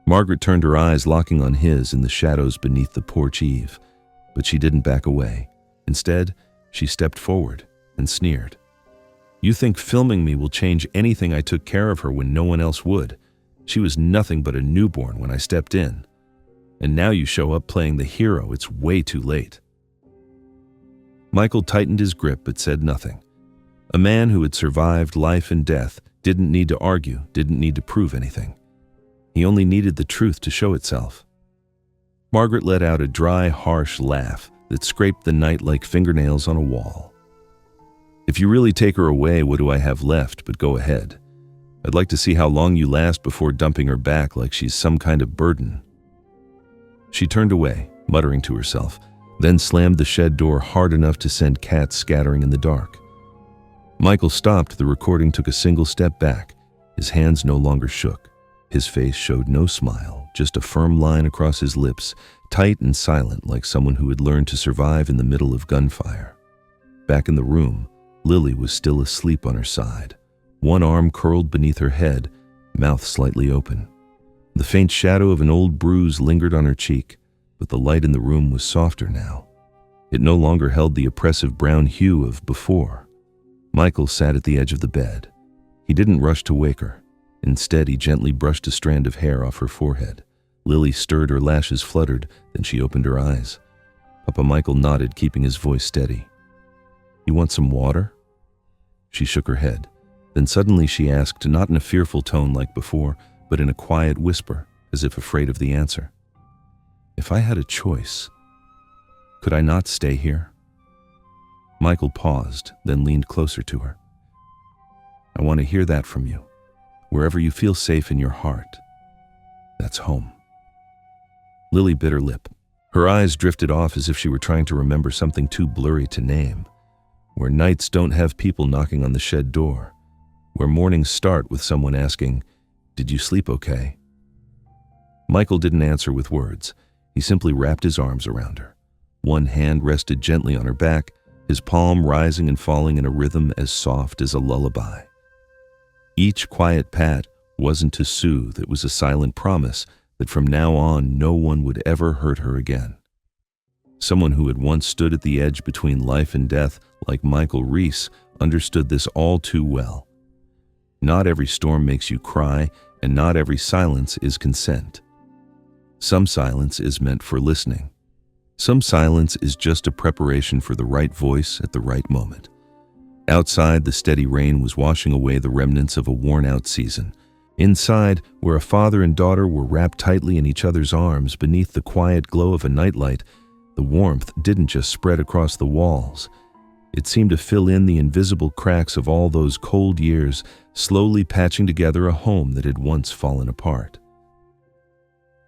Margaret turned her eyes, locking on his in the shadows beneath the porch eave, but she didn't back away. Instead, she stepped forward and sneered. "You think filming me will change anything? I took care of her when no one else would. She was nothing but a newborn when I stepped in. And now you show up playing the hero. It's way too late." Michael tightened his grip but said nothing. A man who had survived life and death didn't need to argue, didn't need to prove anything. He only needed the truth to show itself. Margaret let out a dry, harsh laugh that scraped the night like fingernails on a wall. "If you really take her away, what do I have left? But go ahead. I'd like to see how long you last before dumping her back like she's some kind of burden." She turned away, muttering to herself, then slammed the shed door hard enough to send cats scattering in the dark. Michael stopped. The recording took a single step back. His hands no longer shook. His face showed no smile, just a firm line across his lips, tight and silent like someone who had learned to survive in the middle of gunfire. Back in the room, Lily was still asleep on her side, one arm curled beneath her head, mouth slightly open. The faint shadow of an old bruise lingered on her cheek, but the light in the room was softer now. It no longer held the oppressive brown hue of before. Michael sat at the edge of the bed. He didn't rush to wake her. Instead, he gently brushed a strand of hair off her forehead. Lily stirred, her lashes fluttered, then she opened her eyes. Papa Michael nodded, keeping his voice steady. "You want some water?" She shook her head. Then suddenly she asked, not in a fearful tone like before, but in a quiet whisper, as if afraid of the answer. "If I had a choice, could I not stay here?" Michael paused, then leaned closer to her. "I want to hear that from you. Wherever you feel safe in your heart, that's home." Lily bit her lip. Her eyes drifted off as if she were trying to remember something too blurry to name. Where nights don't have people knocking on the shed door. Where mornings start with someone asking, "Did you sleep okay?" Michael didn't answer with words. He simply wrapped his arms around her. One hand rested gently on her back, his palm rising and falling in a rhythm as soft as a lullaby. Each quiet pat wasn't to soothe, it was a silent promise that from now on no one would ever hurt her again. Someone who had once stood at the edge between life and death, like Michael Reese, understood this all too well. Not every storm makes you cry, and not every silence is consent. Some silence is meant for listening. Some silence is just a preparation for the right voice at the right moment. Outside, the steady rain was washing away the remnants of a worn-out season. Inside, where a father and daughter were wrapped tightly in each other's arms beneath the quiet glow of a nightlight, the warmth didn't just spread across the walls. It seemed to fill in the invisible cracks of all those cold years, slowly patching together a home that had once fallen apart.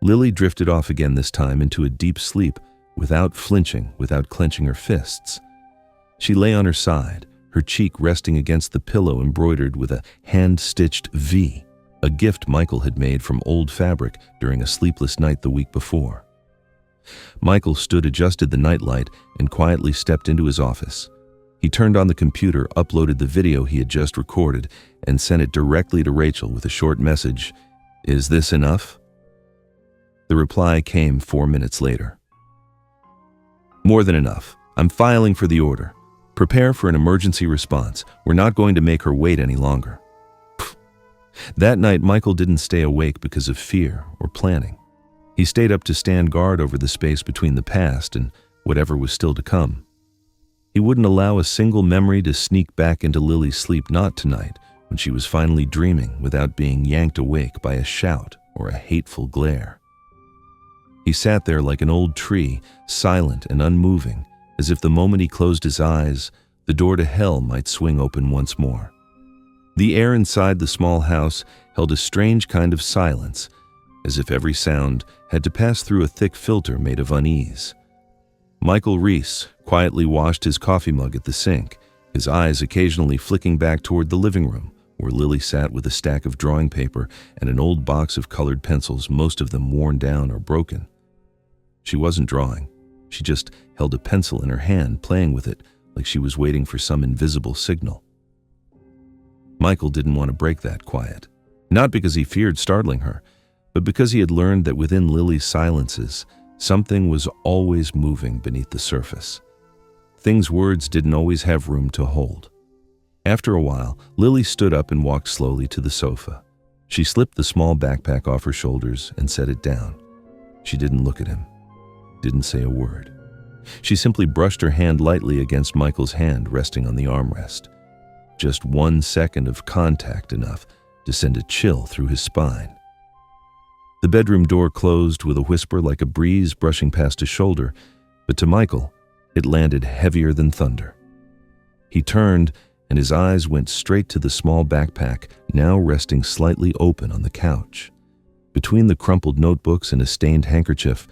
Lily drifted off again this time into a deep sleep, without flinching, without clenching her fists. She lay on her side, her cheek resting against the pillow embroidered with a hand-stitched V, a gift Michael had made from old fabric during a sleepless night the week before. Michael adjusted the nightlight and quietly stepped into his office. He turned on the computer, uploaded the video he had just recorded, and sent it directly to Rachel with a short message. "Is this enough?" The reply came 4 minutes later. "More than enough. I'm filing for the order. Prepare for an emergency response. We're not going to make her wait any longer." That night, Michael didn't stay awake because of fear or planning. He stayed up to stand guard over the space between the past and whatever was still to come. He wouldn't allow a single memory to sneak back into Lily's sleep, not tonight, when she was finally dreaming without being yanked awake by a shout or a hateful glare. He sat there like an old tree, silent and unmoving, as if the moment he closed his eyes, the door to hell might swing open once more. The air inside the small house held a strange kind of silence, as if every sound had to pass through a thick filter made of unease. Michael Reese quietly washed his coffee mug at the sink, his eyes occasionally flicking back toward the living room, where Lily sat with a stack of drawing paper and an old box of colored pencils, most of them worn down or broken. She wasn't drawing. She just held a pencil in her hand, playing with it like she was waiting for some invisible signal. Michael didn't want to break that quiet, not because he feared startling her, but because he had learned that within Lily's silences, something was always moving beneath the surface. Things words didn't always have room to hold. After a while, Lily stood up and walked slowly to the sofa. She slipped the small backpack off her shoulders and set it down. She didn't look at him, didn't say a word. She simply brushed her hand lightly against Michael's hand resting on the armrest. Just 1 second of contact enough to send a chill through his spine. The bedroom door closed with a whisper like a breeze brushing past his shoulder, but to Michael, it landed heavier than thunder. He turned, and his eyes went straight to the small backpack, now resting slightly open on the couch. Between the crumpled notebooks and a stained handkerchief,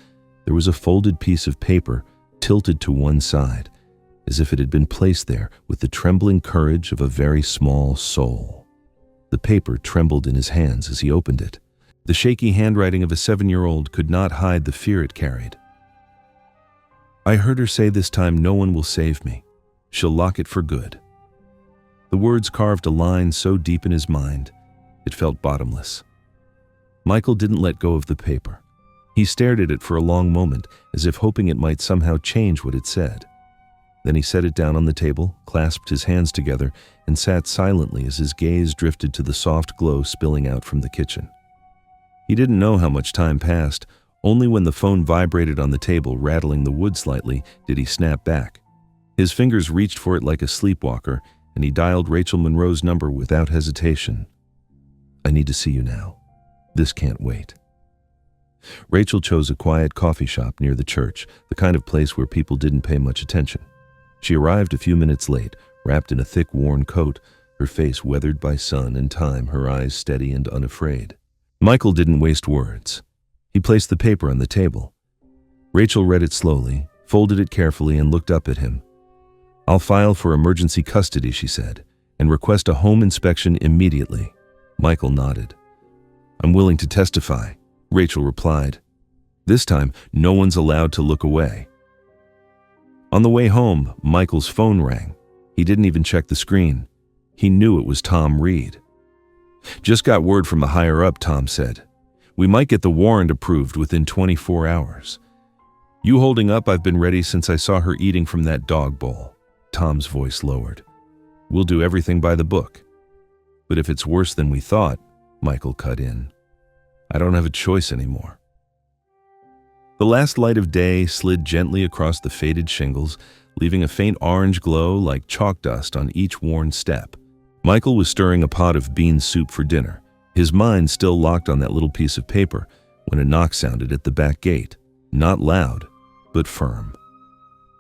there was a folded piece of paper tilted to one side, as if it had been placed there with the trembling courage of a very small soul. The paper trembled in his hands as he opened it. The shaky handwriting of a 7-year-old could not hide the fear it carried. "I heard her say this time no one will save me. She'll lock it for good." The words carved a line so deep in his mind, it felt bottomless. Michael didn't let go of the paper. He stared at it for a long moment, as if hoping it might somehow change what it said. Then he set it down on the table, clasped his hands together, and sat silently as his gaze drifted to the soft glow spilling out from the kitchen. He didn't know how much time passed. Only when the phone vibrated on the table, rattling the wood slightly, did he snap back. His fingers reached for it like a sleepwalker, and he dialed Rachel Monroe's number without hesitation. "I need to see you now. This can't wait." Rachel chose a quiet coffee shop near the church, the kind of place where people didn't pay much attention. She arrived a few minutes late, wrapped in a thick, worn coat, her face weathered by sun and time, her eyes steady and unafraid. Michael didn't waste words. He placed the paper on the table. Rachel read it slowly, folded it carefully, and looked up at him. "I'll file for emergency custody," she said, "and request a home inspection immediately." Michael nodded. "I'm willing to testify," Rachel replied. This time, no one's allowed to look away. On the way home, Michael's phone rang. He didn't even check the screen. He knew it was Tom Reed. "Just got word from a higher-up," Tom said. "We might get the warrant approved within 24 hours. You holding up? I've been ready since I saw her eating from that dog bowl." Tom's voice lowered. "We'll do everything by the book." But if it's worse than we thought, Michael cut in, I don't have a choice anymore. The last light of day slid gently across the faded shingles, leaving a faint orange glow like chalk dust on each worn step. Michael was stirring a pot of bean soup for dinner, his mind still locked on that little piece of paper, when a knock sounded at the back gate, not loud, but firm.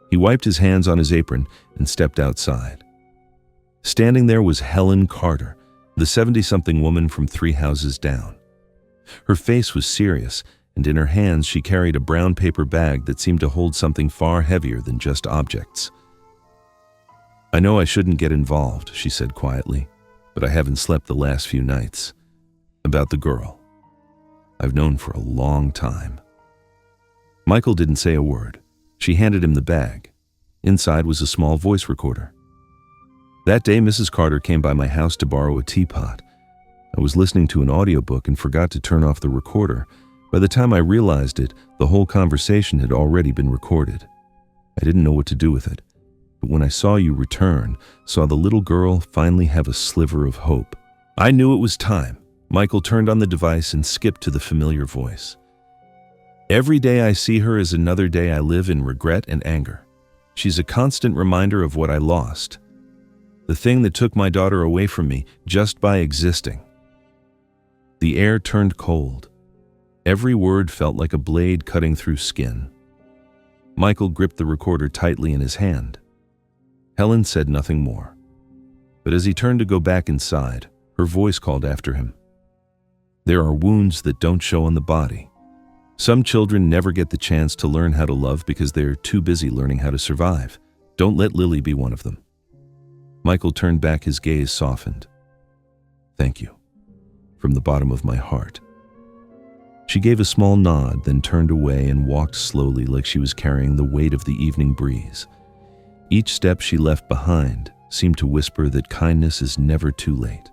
He wiped his hands on his apron and stepped outside. Standing there was Helen Carter, the 70-something woman from 3 houses down. Her face was serious, and in her hands she carried a brown paper bag that seemed to hold something far heavier than just objects. I know I shouldn't get involved, she said quietly, but I haven't slept the last few nights. About the girl I've known for a long time. Michael didn't say a word. She handed him the bag. Inside was a small voice recorder. That day, Mrs. Carter came by my house to borrow a teapot. I was listening to an audiobook and forgot to turn off the recorder. By the time I realized it, the whole conversation had already been recorded. I didn't know what to do with it. But when I saw you return, saw the little girl finally have a sliver of hope, I knew it was time. Michael turned on the device and skipped to the familiar voice. Every day I see her is another day I live in regret and anger. She's a constant reminder of what I lost. The thing that took my daughter away from me just by existing. The air turned cold. Every word felt like a blade cutting through skin. Michael gripped the recorder tightly in his hand. Helen said nothing more. But as he turned to go back inside, her voice called after him. There are wounds that don't show on the body. Some children never get the chance to learn how to love because they're too busy learning how to survive. Don't let Lily be one of them. Michael turned back, his gaze softened. Thank you, from the bottom of my heart. She gave a small nod, then turned away and walked slowly like she was carrying the weight of the evening breeze. Each step she left behind seemed to whisper that kindness is never too late.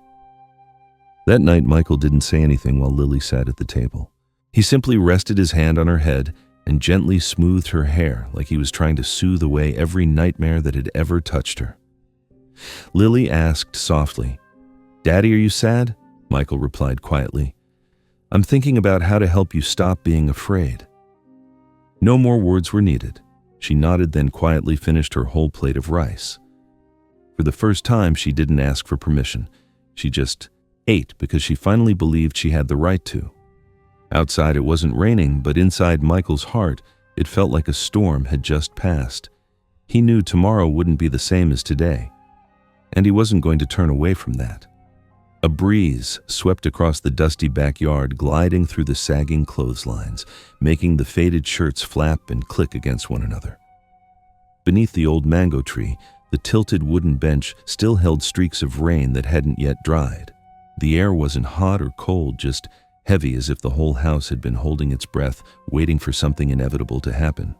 That night, Michael didn't say anything while Lily sat at the table. He simply rested his hand on her head and gently smoothed her hair like he was trying to soothe away every nightmare that had ever touched her. Lily asked softly, "Daddy, are you sad?" Michael replied quietly, "I'm thinking about how to help you stop being afraid." No more words were needed. She nodded, then quietly finished her whole plate of rice. For the first time, she didn't ask for permission. She just ate because she finally believed she had the right to. Outside it wasn't raining, but inside Michael's heart, it felt like a storm had just passed. He knew tomorrow wouldn't be the same as today, and he wasn't going to turn away from that. A breeze swept across the dusty backyard, gliding through the sagging clotheslines, making the faded shirts flap and click against one another. Beneath the old mango tree, the tilted wooden bench still held streaks of rain that hadn't yet dried. The air wasn't hot or cold, just heavy, as if the whole house had been holding its breath, waiting for something inevitable to happen.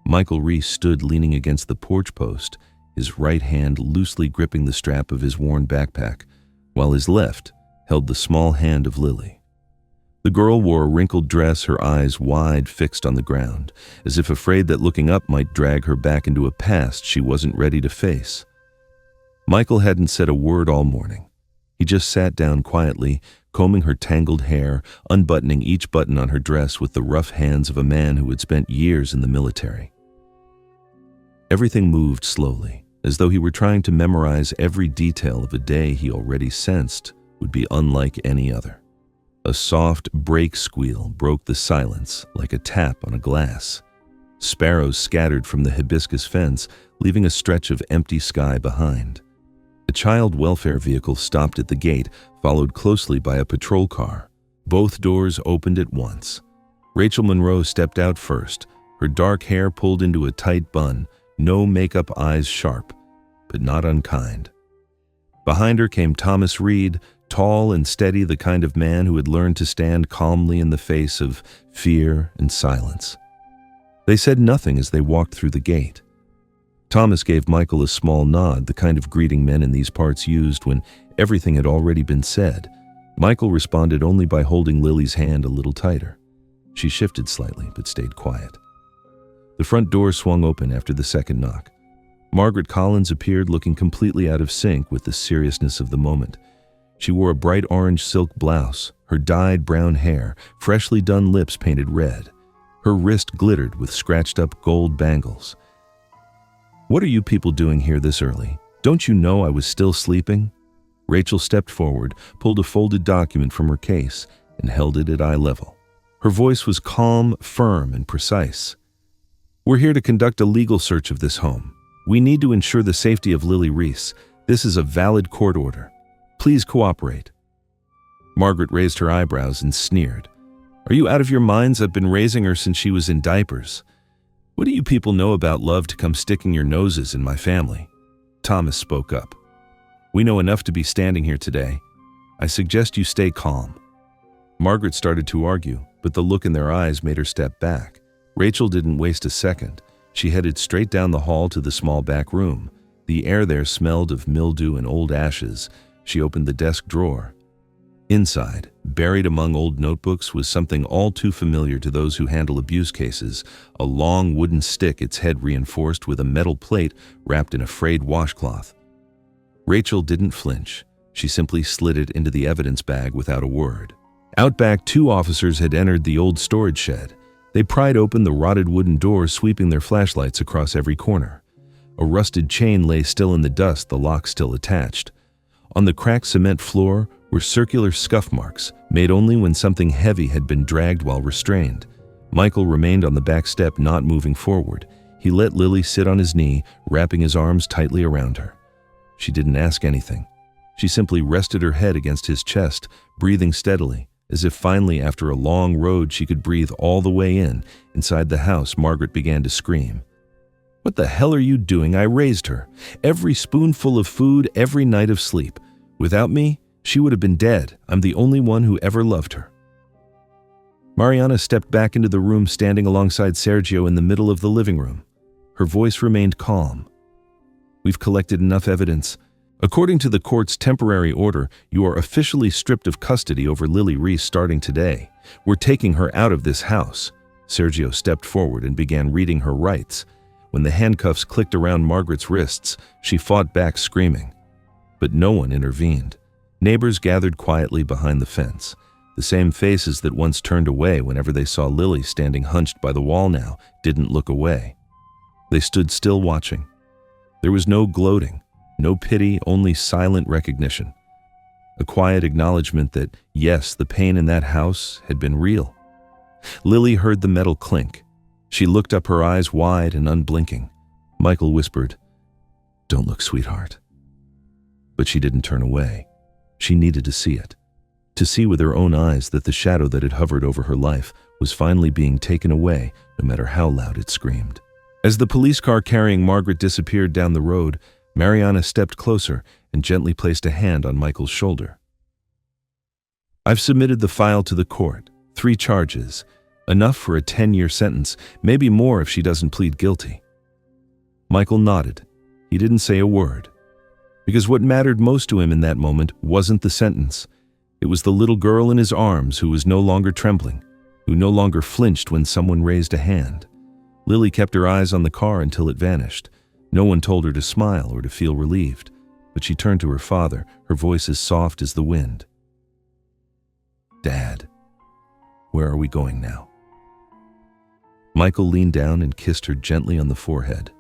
Michael Reese stood leaning against the porch post, his right hand loosely gripping the strap of his worn backpack, while his left held the small hand of Lily. The girl wore a wrinkled dress, her eyes wide, fixed on the ground, as if afraid that looking up might drag her back into a past she wasn't ready to face. Michael hadn't said a word all morning. He just sat down quietly, combing her tangled hair, unbuttoning each button on her dress with the rough hands of a man who had spent years in the military. Everything moved slowly, as though he were trying to memorize every detail of a day he already sensed would be unlike any other. A soft brake squeal broke the silence like a tap on a glass. Sparrows scattered from the hibiscus fence, leaving a stretch of empty sky behind. A child welfare vehicle stopped at the gate, followed closely by a patrol car. Both doors opened at once. Rachel Monroe stepped out first, her dark hair pulled into a tight bun, no makeup, eyes sharp, but not unkind. Behind her came Thomas Reed, tall and steady, the kind of man who had learned to stand calmly in the face of fear and silence. They said nothing as they walked through the gate. Thomas gave Michael a small nod, the kind of greeting men in these parts used when everything had already been said. Michael responded only by holding Lily's hand a little tighter. She shifted slightly, but stayed quiet. The front door swung open after the second knock. Margaret Collins appeared, looking completely out of sync with the seriousness of the moment. She wore a bright orange silk blouse, her dyed brown hair, freshly done lips painted red. Her wrist glittered with scratched-up gold bangles. "What are you people doing here this early? Don't you know I was still sleeping?" Rachel stepped forward, pulled a folded document from her case, and held it at eye level. Her voice was calm, firm, and precise. "We're here to conduct a legal search of this home. We need to ensure the safety of Lily Reese. This is a valid court order. Please cooperate." Margaret raised her eyebrows and sneered. "Are you out of your minds? I've been raising her since she was in diapers. What do you people know about love to come sticking your noses in my family?" Thomas spoke up. "We know enough to be standing here today. I suggest you stay calm." Margaret started to argue, but the look in their eyes made her step back. Rachel didn't waste a second. She headed straight down the hall to the small back room. The air there smelled of mildew and old ashes. She opened the desk drawer. Inside, buried among old notebooks, was something all too familiar to those who handle abuse cases, a long wooden stick, its head reinforced with a metal plate wrapped in a frayed washcloth. Rachel didn't flinch. She simply slid it into the evidence bag without a word. Out back, 2 officers had entered the old storage shed. They pried open the rotted wooden door, sweeping their flashlights across every corner. A rusted chain lay still in the dust, the lock still attached. On the cracked cement floor were circular scuff marks, made only when something heavy had been dragged while restrained. Michael remained on the back step, not moving forward. He let Lily sit on his knee, wrapping his arms tightly around her. She didn't ask anything. She simply rested her head against his chest, breathing steadily, as if finally, after a long road, she could breathe all the way in. Inside the house, Margaret began to scream. "What the hell are you doing? I raised her. Every spoonful of food, every night of sleep. Without me, she would have been dead. I'm the only one who ever loved her." Mariana stepped back into the room, standing alongside Sergio in the middle of the living room. Her voice remained calm. "We've collected enough evidence. According to the court's temporary order, you are officially stripped of custody over Lily Reese starting today. We're taking her out of this house." Sergio stepped forward and began reading her rights. When the handcuffs clicked around Margaret's wrists, she fought back, screaming. But no one intervened. Neighbors gathered quietly behind the fence. The same faces that once turned away whenever they saw Lily standing hunched by the wall now didn't look away. They stood still, watching. There was no gloating, no pity, only silent recognition. A quiet acknowledgement that, yes, the pain in that house had been real. Lily heard the metal clink. She looked up, her eyes wide and unblinking. Michael whispered, "Don't look, sweetheart." But she didn't turn away. She needed to see it. To see with her own eyes that the shadow that had hovered over her life was finally being taken away, no matter how loud it screamed. As the police car carrying Margaret disappeared down the road, Mariana stepped closer and gently placed a hand on Michael's shoulder. "I've submitted the file to the court. 3 charges. Enough for a 10-year sentence, maybe more if she doesn't plead guilty." Michael nodded. He didn't say a word. Because what mattered most to him in that moment wasn't the sentence. It was the little girl in his arms who was no longer trembling, who no longer flinched when someone raised a hand. Lily kept her eyes on the car until it vanished. No one told her to smile or to feel relieved, but she turned to her father, her voice as soft as the wind. "Dad, where are we going now?" Michael leaned down and kissed her gently on the forehead.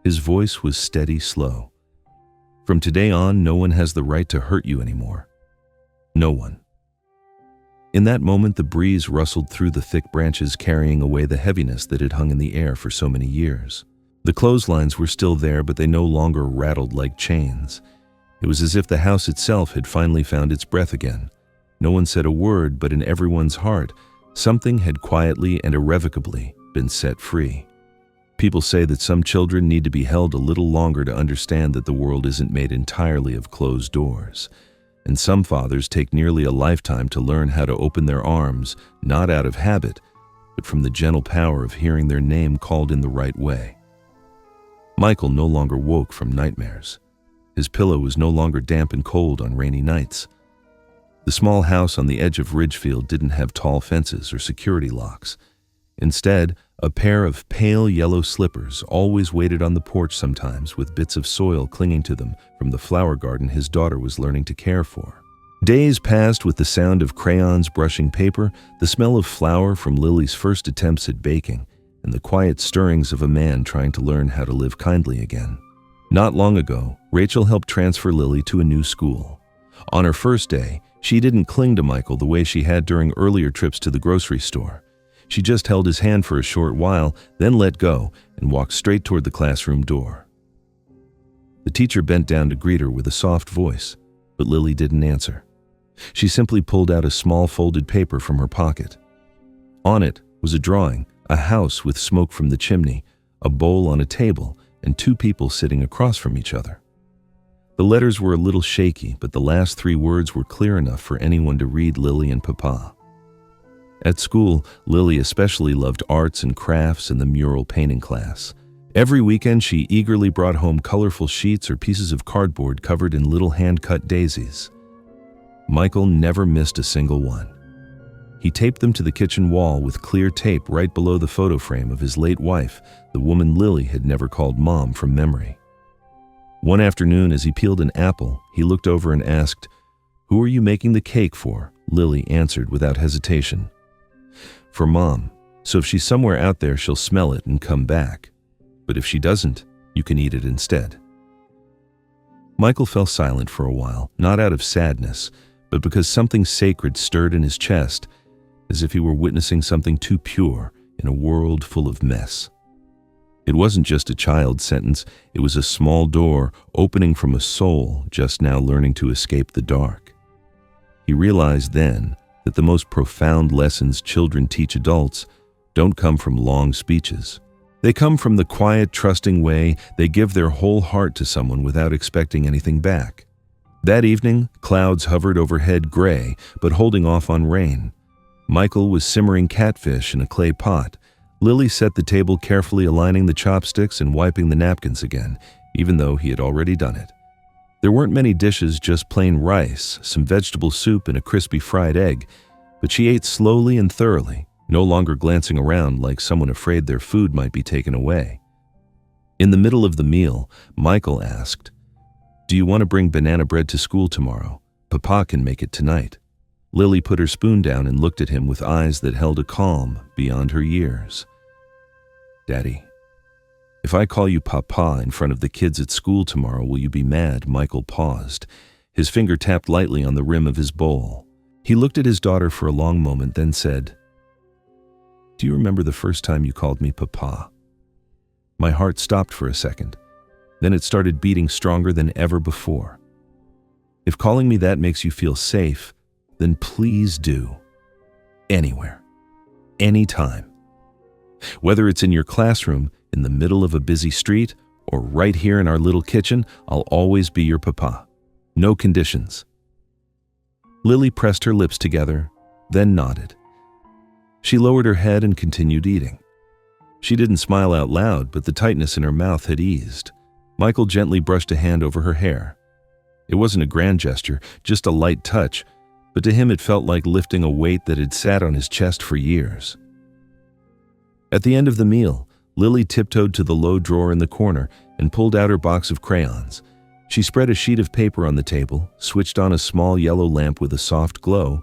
His voice was steady, slow. "From today on, no one has the right to hurt you anymore. No one." In that moment, the breeze rustled through the thick branches, carrying away the heaviness that had hung in the air for so many years. The clotheslines were still there, but they no longer rattled like chains. It was as if the house itself had finally found its breath again. No one said a word, but in everyone's heart, something had quietly and irrevocably been set free. People say that some children need to be held a little longer to understand that the world isn't made entirely of closed doors. And some fathers take nearly a lifetime to learn how to open their arms, not out of habit, but from the gentle power of hearing their name called in the right way. Michael no longer woke from nightmares. His pillow was no longer damp and cold on rainy nights. The small house on the edge of Ridgefield didn't have tall fences or security locks. Instead, a pair of pale yellow slippers always waited on the porch, sometimes with bits of soil clinging to them from the flower garden his daughter was learning to care for. Days passed with the sound of crayons brushing paper, the smell of flour from Lily's first attempts at baking, and the quiet stirrings of a man trying to learn how to live kindly again. Not long ago, Rachel helped transfer Lily to a new school. On her first day, she didn't cling to Michael the way she had during earlier trips to the grocery store. She just held his hand for a short while, then let go and walked straight toward the classroom door. The teacher bent down to greet her with a soft voice, but Lily didn't answer. She simply pulled out a small folded paper from her pocket. On it was a drawing, a house with smoke from the chimney, a bowl on a table, and two people sitting across from each other. The letters were a little shaky, but the last three words were clear enough for anyone to read Lily and Papa. At school, Lily especially loved arts and crafts and the mural painting class. Every weekend, she eagerly brought home colorful sheets or pieces of cardboard covered in little hand-cut daisies. Michael never missed a single one. He taped them to the kitchen wall with clear tape right below the photo frame of his late wife, the woman Lily had never called Mom from memory. One afternoon, as he peeled an apple, he looked over and asked, "Who are you making the cake for?" Lily answered without hesitation. "For Mom, so if she's somewhere out there, she'll smell it and come back. But if she doesn't, you can eat it instead." Michael fell silent for a while, not out of sadness, but because something sacred stirred in his chest, as if he were witnessing something too pure in a world full of mess. It wasn't just a child's sentence, it was a small door opening from a soul just now learning to escape the dark. He realized then that the most profound lessons children teach adults don't come from long speeches. They come from the quiet, trusting way they give their whole heart to someone without expecting anything back. That evening, clouds hovered overhead gray, but holding off on rain. Michael was simmering catfish in a clay pot. Lily set the table, carefully aligning the chopsticks and wiping the napkins again, even though he had already done it. There weren't many dishes, just plain rice, some vegetable soup, and a crispy fried egg, but she ate slowly and thoroughly, no longer glancing around like someone afraid their food might be taken away. In the middle of the meal, Michael asked, "Do you want to bring banana bread to school tomorrow? Papa can make it tonight." Lily put her spoon down and looked at him with eyes that held a calm beyond her years. "Daddy, if I call you Papa in front of the kids at school tomorrow, will you be mad?" Michael paused. His finger tapped lightly on the rim of his bowl. He looked at his daughter for a long moment, then said, "Do you remember the first time you called me Papa?" My heart stopped for a second. Then it started beating stronger than ever before. "If calling me that makes you feel safe, then please do. Anywhere. Anytime. Whether it's in your classroom, in the middle of a busy street, or right here in our little kitchen, I'll always be your Papa. No conditions." Lily pressed her lips together, then nodded. She lowered her head and continued eating. She didn't smile out loud, but the tightness in her mouth had eased. Michael gently brushed a hand over her hair. It wasn't a grand gesture, just a light touch, but to him it felt like lifting a weight that had sat on his chest for years. At the end of the meal, Lily tiptoed to the low drawer in the corner and pulled out her box of crayons. She spread a sheet of paper on the table, switched on a small yellow lamp with a soft glow,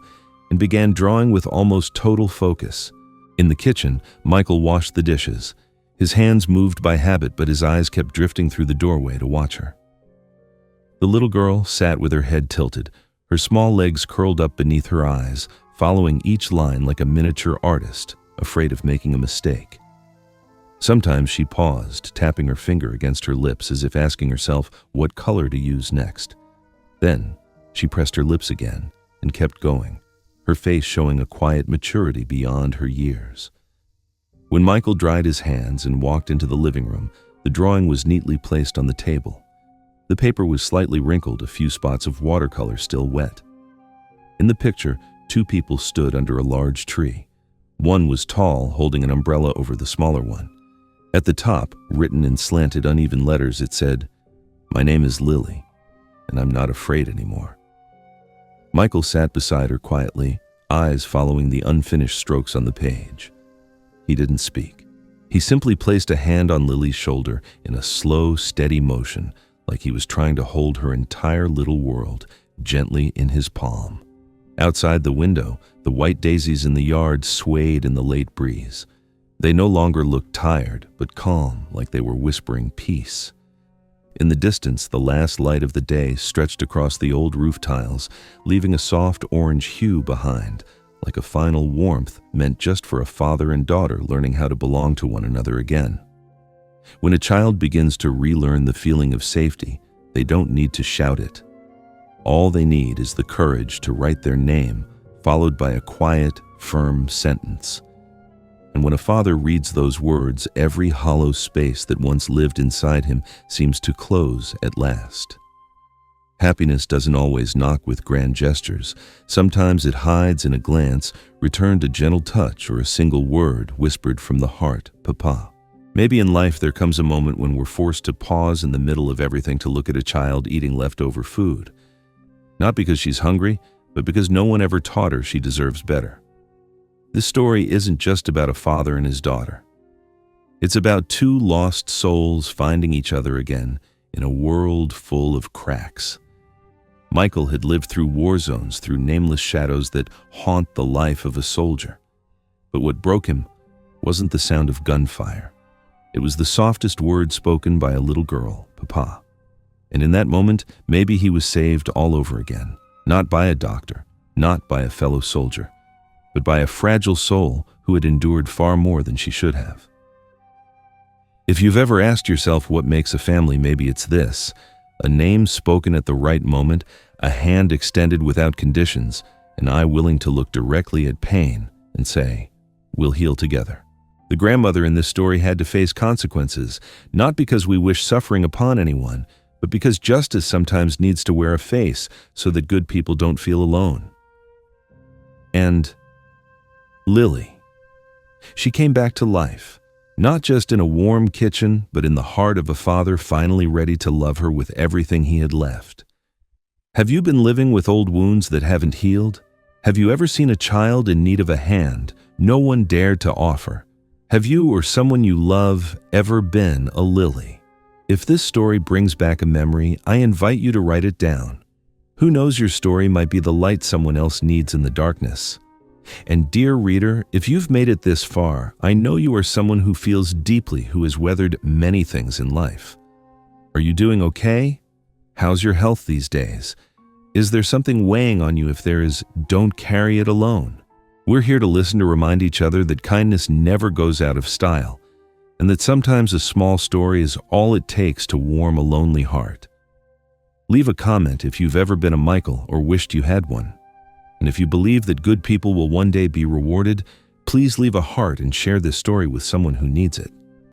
and began drawing with almost total focus. In the kitchen, Michael washed the dishes. His hands moved by habit, but his eyes kept drifting through the doorway to watch her. The little girl sat with her head tilted, her small legs curled up beneath her eyes, following each line like a miniature artist, afraid of making a mistake. Sometimes she paused, tapping her finger against her lips as if asking herself what color to use next. Then she pressed her lips again and kept going, her face showing a quiet maturity beyond her years. When Michael dried his hands and walked into the living room, the drawing was neatly placed on the table. The paper was slightly wrinkled, a few spots of watercolor still wet. In the picture, two people stood under a large tree. One was tall, holding an umbrella over the smaller one. At the top, written in slanted, uneven letters, it said, "My name is Lily, and I'm not afraid anymore." Michael sat beside her quietly, eyes following the unfinished strokes on the page. He didn't speak. He simply placed a hand on Lily's shoulder in a slow, steady motion, like he was trying to hold her entire little world gently in his palm. Outside the window, the white daisies in the yard swayed in the late breeze. They no longer looked tired, but calm, like they were whispering peace. In the distance, the last light of the day stretched across the old roof tiles, leaving a soft orange hue behind, like a final warmth meant just for a father and daughter learning how to belong to one another again. When a child begins to relearn the feeling of safety, they don't need to shout it. All they need is the courage to write their name, followed by a quiet, firm sentence. And when a father reads those words, every hollow space that once lived inside him seems to close at last. Happiness doesn't always knock with grand gestures. Sometimes it hides in a glance, returned a gentle touch, or a single word whispered from the heart, Papa. Maybe in life there comes a moment when we're forced to pause in the middle of everything to look at a child eating leftover food. Not because she's hungry, but because no one ever taught her she deserves better. This story isn't just about a father and his daughter. It's about two lost souls finding each other again in a world full of cracks. Michael had lived through war zones, through nameless shadows that haunt the life of a soldier. But what broke him wasn't the sound of gunfire. It was the softest word spoken by a little girl, Papa. And in that moment, maybe he was saved all over again, not by a doctor, not by a fellow soldier, but by a fragile soul who had endured far more than she should have. If you've ever asked yourself what makes a family, maybe it's this: a name spoken at the right moment, a hand extended without conditions, an eye willing to look directly at pain and say, "We'll heal together." The grandmother in this story had to face consequences, not because we wish suffering upon anyone, but because justice sometimes needs to wear a face so that good people don't feel alone. And Lily. She came back to life, not just in a warm kitchen, but in the heart of a father finally ready to love her with everything he had left. Have you been living with old wounds that haven't healed? Have you ever seen a child in need of a hand no one dared to offer? Have you or someone you love ever been a Lily? If this story brings back a memory, I invite you to write it down. Who knows, your story might be the light someone else needs in the darkness. And dear reader, if you've made it this far, I know you are someone who feels deeply, who has weathered many things in life. Are you doing okay? How's your health these days? Is there something weighing on you? If there is, don't carry it alone. We're here to listen, to remind each other that kindness never goes out of style, and that sometimes a small story is all it takes to warm a lonely heart. Leave a comment if you've ever been a Michael or wished you had one. And if you believe that good people will one day be rewarded, please leave a heart and share this story with someone who needs it.